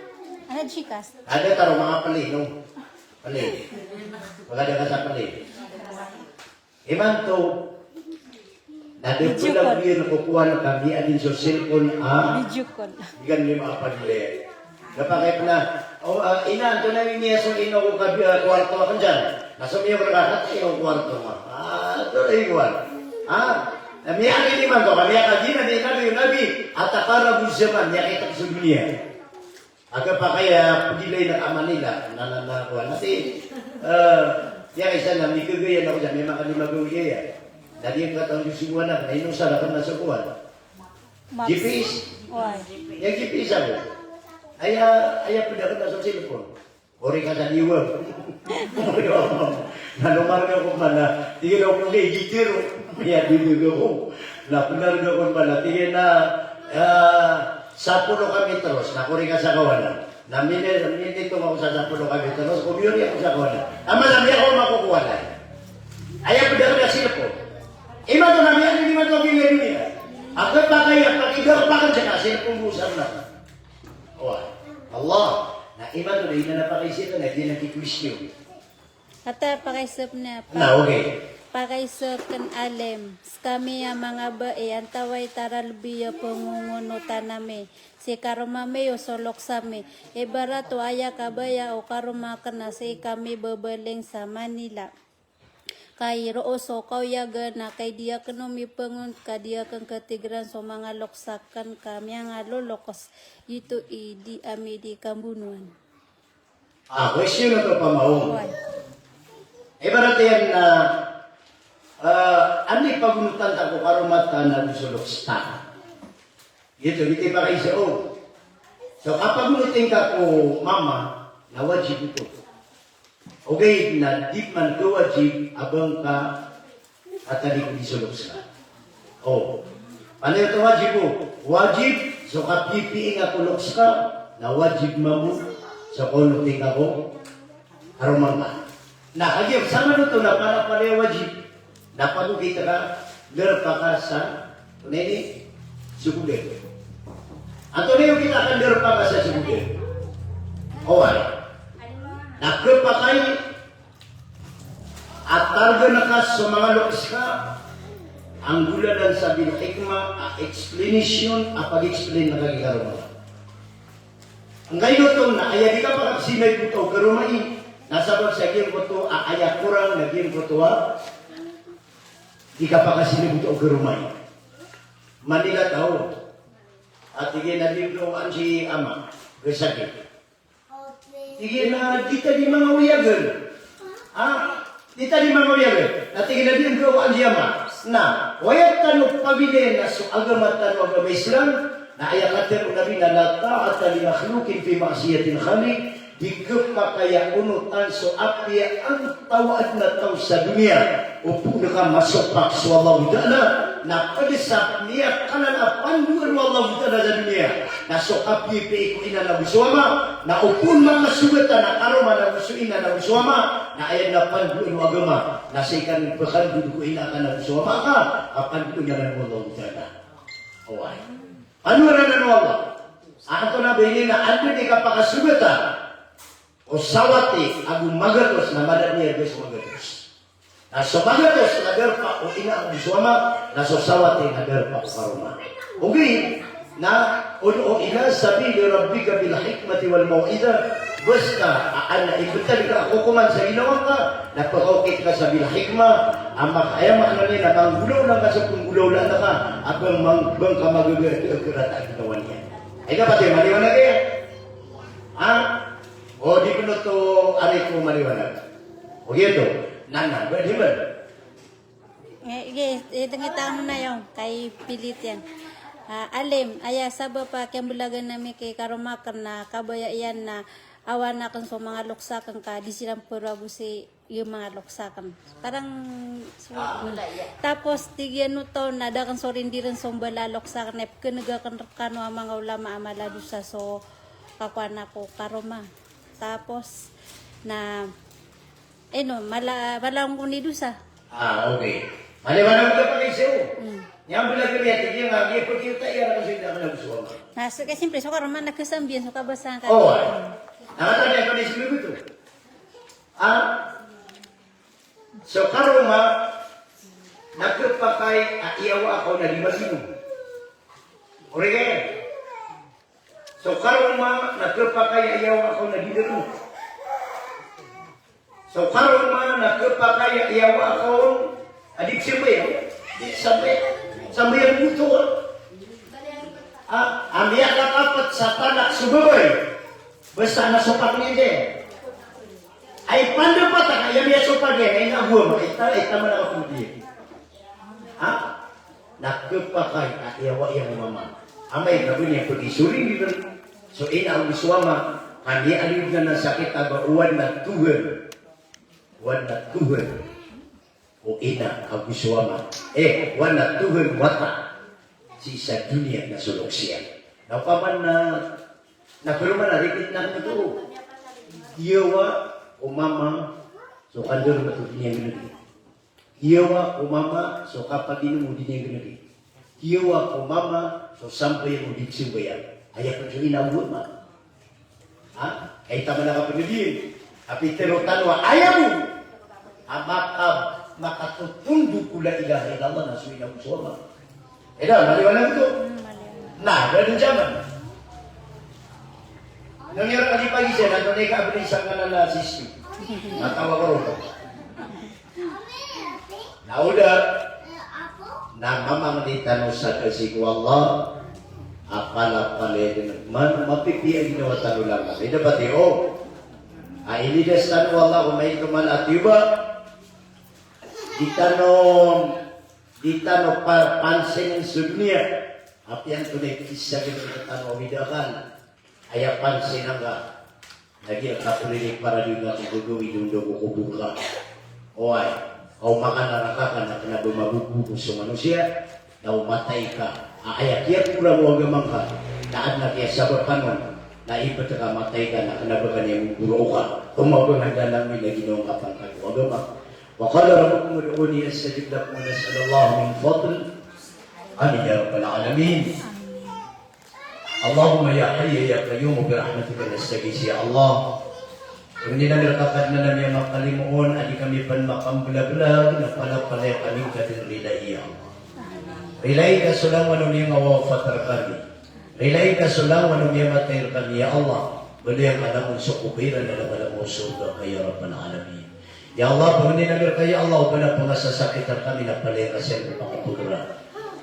Ano chikas? ada taruh mga pali, no? Pali. Maganda ka sa pali. Iman to, nadagpulang yun nakukuha na kami adin sa cellphone, Video call. Bigan niyo mga pagli. Napakip na, ina, ito namin niya sa ino ko kwarto ka dyan. Nasumiyo ka kakat, ino kwarto mo. Ito na iguan. Namiyaki ni man to, kamiyaka di na nabi, at akara mo siya niya kita sa dunia. Aga pa kaya pagilay na Manila, nananakuha natin. Yan isa na, may kagayan ako dyan, may mga kalimagawiyaya. Dali yung katawang yung siguanan, na inong sarapan na sa kuwan. GPS. Yung GPS ako. Aya pwede ako na sa cellphone. Ori ka sa liwag. Nalumarga ko man tingin ako kay gitiro. Kaya dinugo ko. Napunarga ko man tingin na, 10 kilometros, nakuri ka sa kawanan. Naminito ako sa 10 kilometros, kumiyuri ako sa kawanan. Amalami ako makukuha na. Ayaw ko dito na cellphone. Ima to namin, hindi man ito pinili niya. Ako pa kaya, pag-igarpakan siya na, cellphone busang na. Allah, na ima to na inanapakaisip na, hindi nagkikwisyo. Kata pakaisip na. Okay. Pakaisip kan alim. Kami ang mga bae, ang taway taralbiya pangungunutan nami. Si karumami o solok sami. Ibarato aya kabaya o karumakan na si kami babaling sa Manila. Kay rooso kauyaga na kay dia kanomi pangun kadia kang katigran so mga loksakan kami ang lolokos. Ito di ami di kambunuan. Question na ito pamahong. Ibarat yan na ano ipagunutan ako karumatan na lusulok sa ito, hindi pa kayo sa So kapag gunutin ka ko, mama, nawajib ito. Okay, na di man ko wajib abang ka at hindi ko disulok sa. Ano ito wajib mo? Wajib, so kapipiing ako loks ka, na wajib mo sa kuluting ako, harumang ka. Na, agyo, sama nito na para pala wajib. Napagukita ka, lerpa ka sa, tunay sukude. Ato na yung kita ka lerpa ka sa sukude. Owan. Nakrepa kayo, at targa na ka sa mga loks ka, ang gula dan sa hikmah, explanation, pag-explain na kagigaro mo. Ang gayon ito na, aya di ka pa kapsinay ko ito, karumay, nasa bag sa game ko ito, aya kurang na game ko ito, di ka pa kapsinay ko ito, karumay. Manila tao, at tigil na libro ang si ama, resakit. Tigil na, di ta di mga uyagal. Di ta di mga uyagal. At tigil na libro ang si ama. Na, wayat tanong pabili na so agama tanong agama Islam, na ayakatir unabi na lata at tali makhlukin fi maksiyatin khalik, di pa kaya unutan so apya ang tawad na tao sa dunia. Upo na ka masupak sa wallahu ta'ala, na palisap niya kanan apanduan wallahu ta'ala sa dunia. Na so apya ko ina na buswama, na upun mga sugatan na karoma na busuin na buswama, na ayan na panduan agama, na sa ikan pagkandun ko ina ka na buswama ka, apanduan na ng wallahu ta'ala. Away. Ano na Allah? Ato na bilhin na ando di ka pakasugatan, o sawati agung magatos na madat niya guys magatos. Na so magatos na derpa o ina ang suama na so sawati na derpa o karuma. Okay, na o ila sabi ni Rabbika bil hikmati wal mau'idah, basta ana ibutan ka hukuman sa ginawa ka, napakaukit ka sa bil hikmah, amak ayamak na nila manggulaw lang ka sa punggulaw lang ka, abang mangbang ka magagirata kitawan niya. Ay ka pati maliwanag yan? O di ko na ito, ari ko maliwanag. O gito, nana, di ba? Itang na yung kay pilit yan. Alim, aya saba pa kiambulagan namin kay karumakan na kabaya yan na awan na kan so mga luksakan ka, di silang purabu si yung mga luksakan. Parang, tapos tigyan no to, na dakan so rin di rin so bala luksakan, kanaga kano ang mga ulama amalado sa so kakuan ako karuma. Tapos, na, malang kunidusa. Okay. Maliwanag ka pa kayo siyo. Yang bilang kaya tigyan nga, kaya pag yung tayo na kasi naman ang suwa ka. Nasa, kasi siyempre, so karuman nagkasambiyan, so kabasahan ka. Oo. Nakatanya ko na isinig ito. So karuma, nagkapakay at iyawa ako na limasino. Orige. So karuma, nagkapakay at iyawa ako na lidero. So karuma, nagkapakay at iyawa ako adik siya sampai yang butuh. Ambil dapat sa tanak subabay. Basta na sopak niya din. Ay panda pa ta kaya niya sopak niya ay nabuha mo. Ita man ako kumudi. Nagkapakay at iyawa yang mama. Amay gabi niya pag isuring dito. So ina ang biswama kani alib na sakit aba uwan na tuhan. Uwan na tuhan. O ina ang biswama. Wana tuhan wata. Sa dunia na sulok siya. Napaman na pero manarikit na ito. Iyawa o mama so kandur betul dunia gini. Iyawa o mama so kapatid mo dunia gini. Iyawa o mama so sampai mo di sibayan. Ayah ko ina buat ma. Ay tama na kapatid. Api terotan wa ayamu. Makatutundo pula ilaha illallah na suwi na musoma. Maliwanag ito. Nah, dari zaman. Nangyari pagi-pagi siya, nanonay ka abin isang nananasis. Natawa ko rin. Nauda, na mamamanitan sa kasi ko Allah, apala din mapipiyag ginawa tanong lang kami. Dapat ilidas tanong Allah, kung may tuman at iba, di tanong pansin sa dunia. Apian tunay kisah kita tanong bidakan. Ayah pansin nga. Lagi ang kapulinik para di nga kugugawi dundo ko kubuka. Kau makan narakakan na kena bumabubugo sa manusia. na umatay ka. Aaya, kaya pura mo agamang ka, naan na kaya sa papanon, na ipat ka matay ka, na kanabagan yung guro ka, umabangan na lang may naginong kapang kago agamang. Wakala rabbukum ud'uni astajib lakum wa nas'alallahu min fadl. Amin ya rabbal alamin. Allahumma ya hayy ya qayyum bi rahmatika nastaghis ya Allah. Kung hindi namin nakakad na namin makalimuon, adi kami pan makambulablag, na pala-pala kami katil rilay ya Allah. Rilay ka sulang wano niya ngawafatar kami. Rilay ka sulang wano niya matayar kami ya Allah. Bali ang alamon sukubiran na naman mo surga kaya Rabbal Alamin. Ya Allah, pag hindi namin kaya Allah, wala po nasasakitan kami na pala kasi ang pakapudura.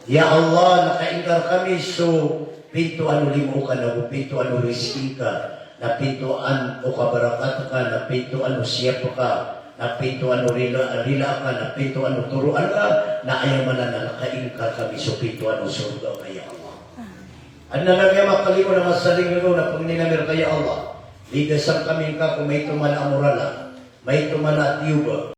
Ya Allah, nakaingar kami so pintuan limo ka na pintuan rizki ka, na pintuan o kabarakat ka, na pintuan o siyap ka, na pintuan o rila ka, na pintuan o turuan ka, na ayaw man na nakaingar kami so pintuan o surga kaya Allah. Ano na lang yung makalimo na masaling nyo na pag ninamir kaya Allah, ligasang kami ka kung may tuman amurala, may tuman at yuba,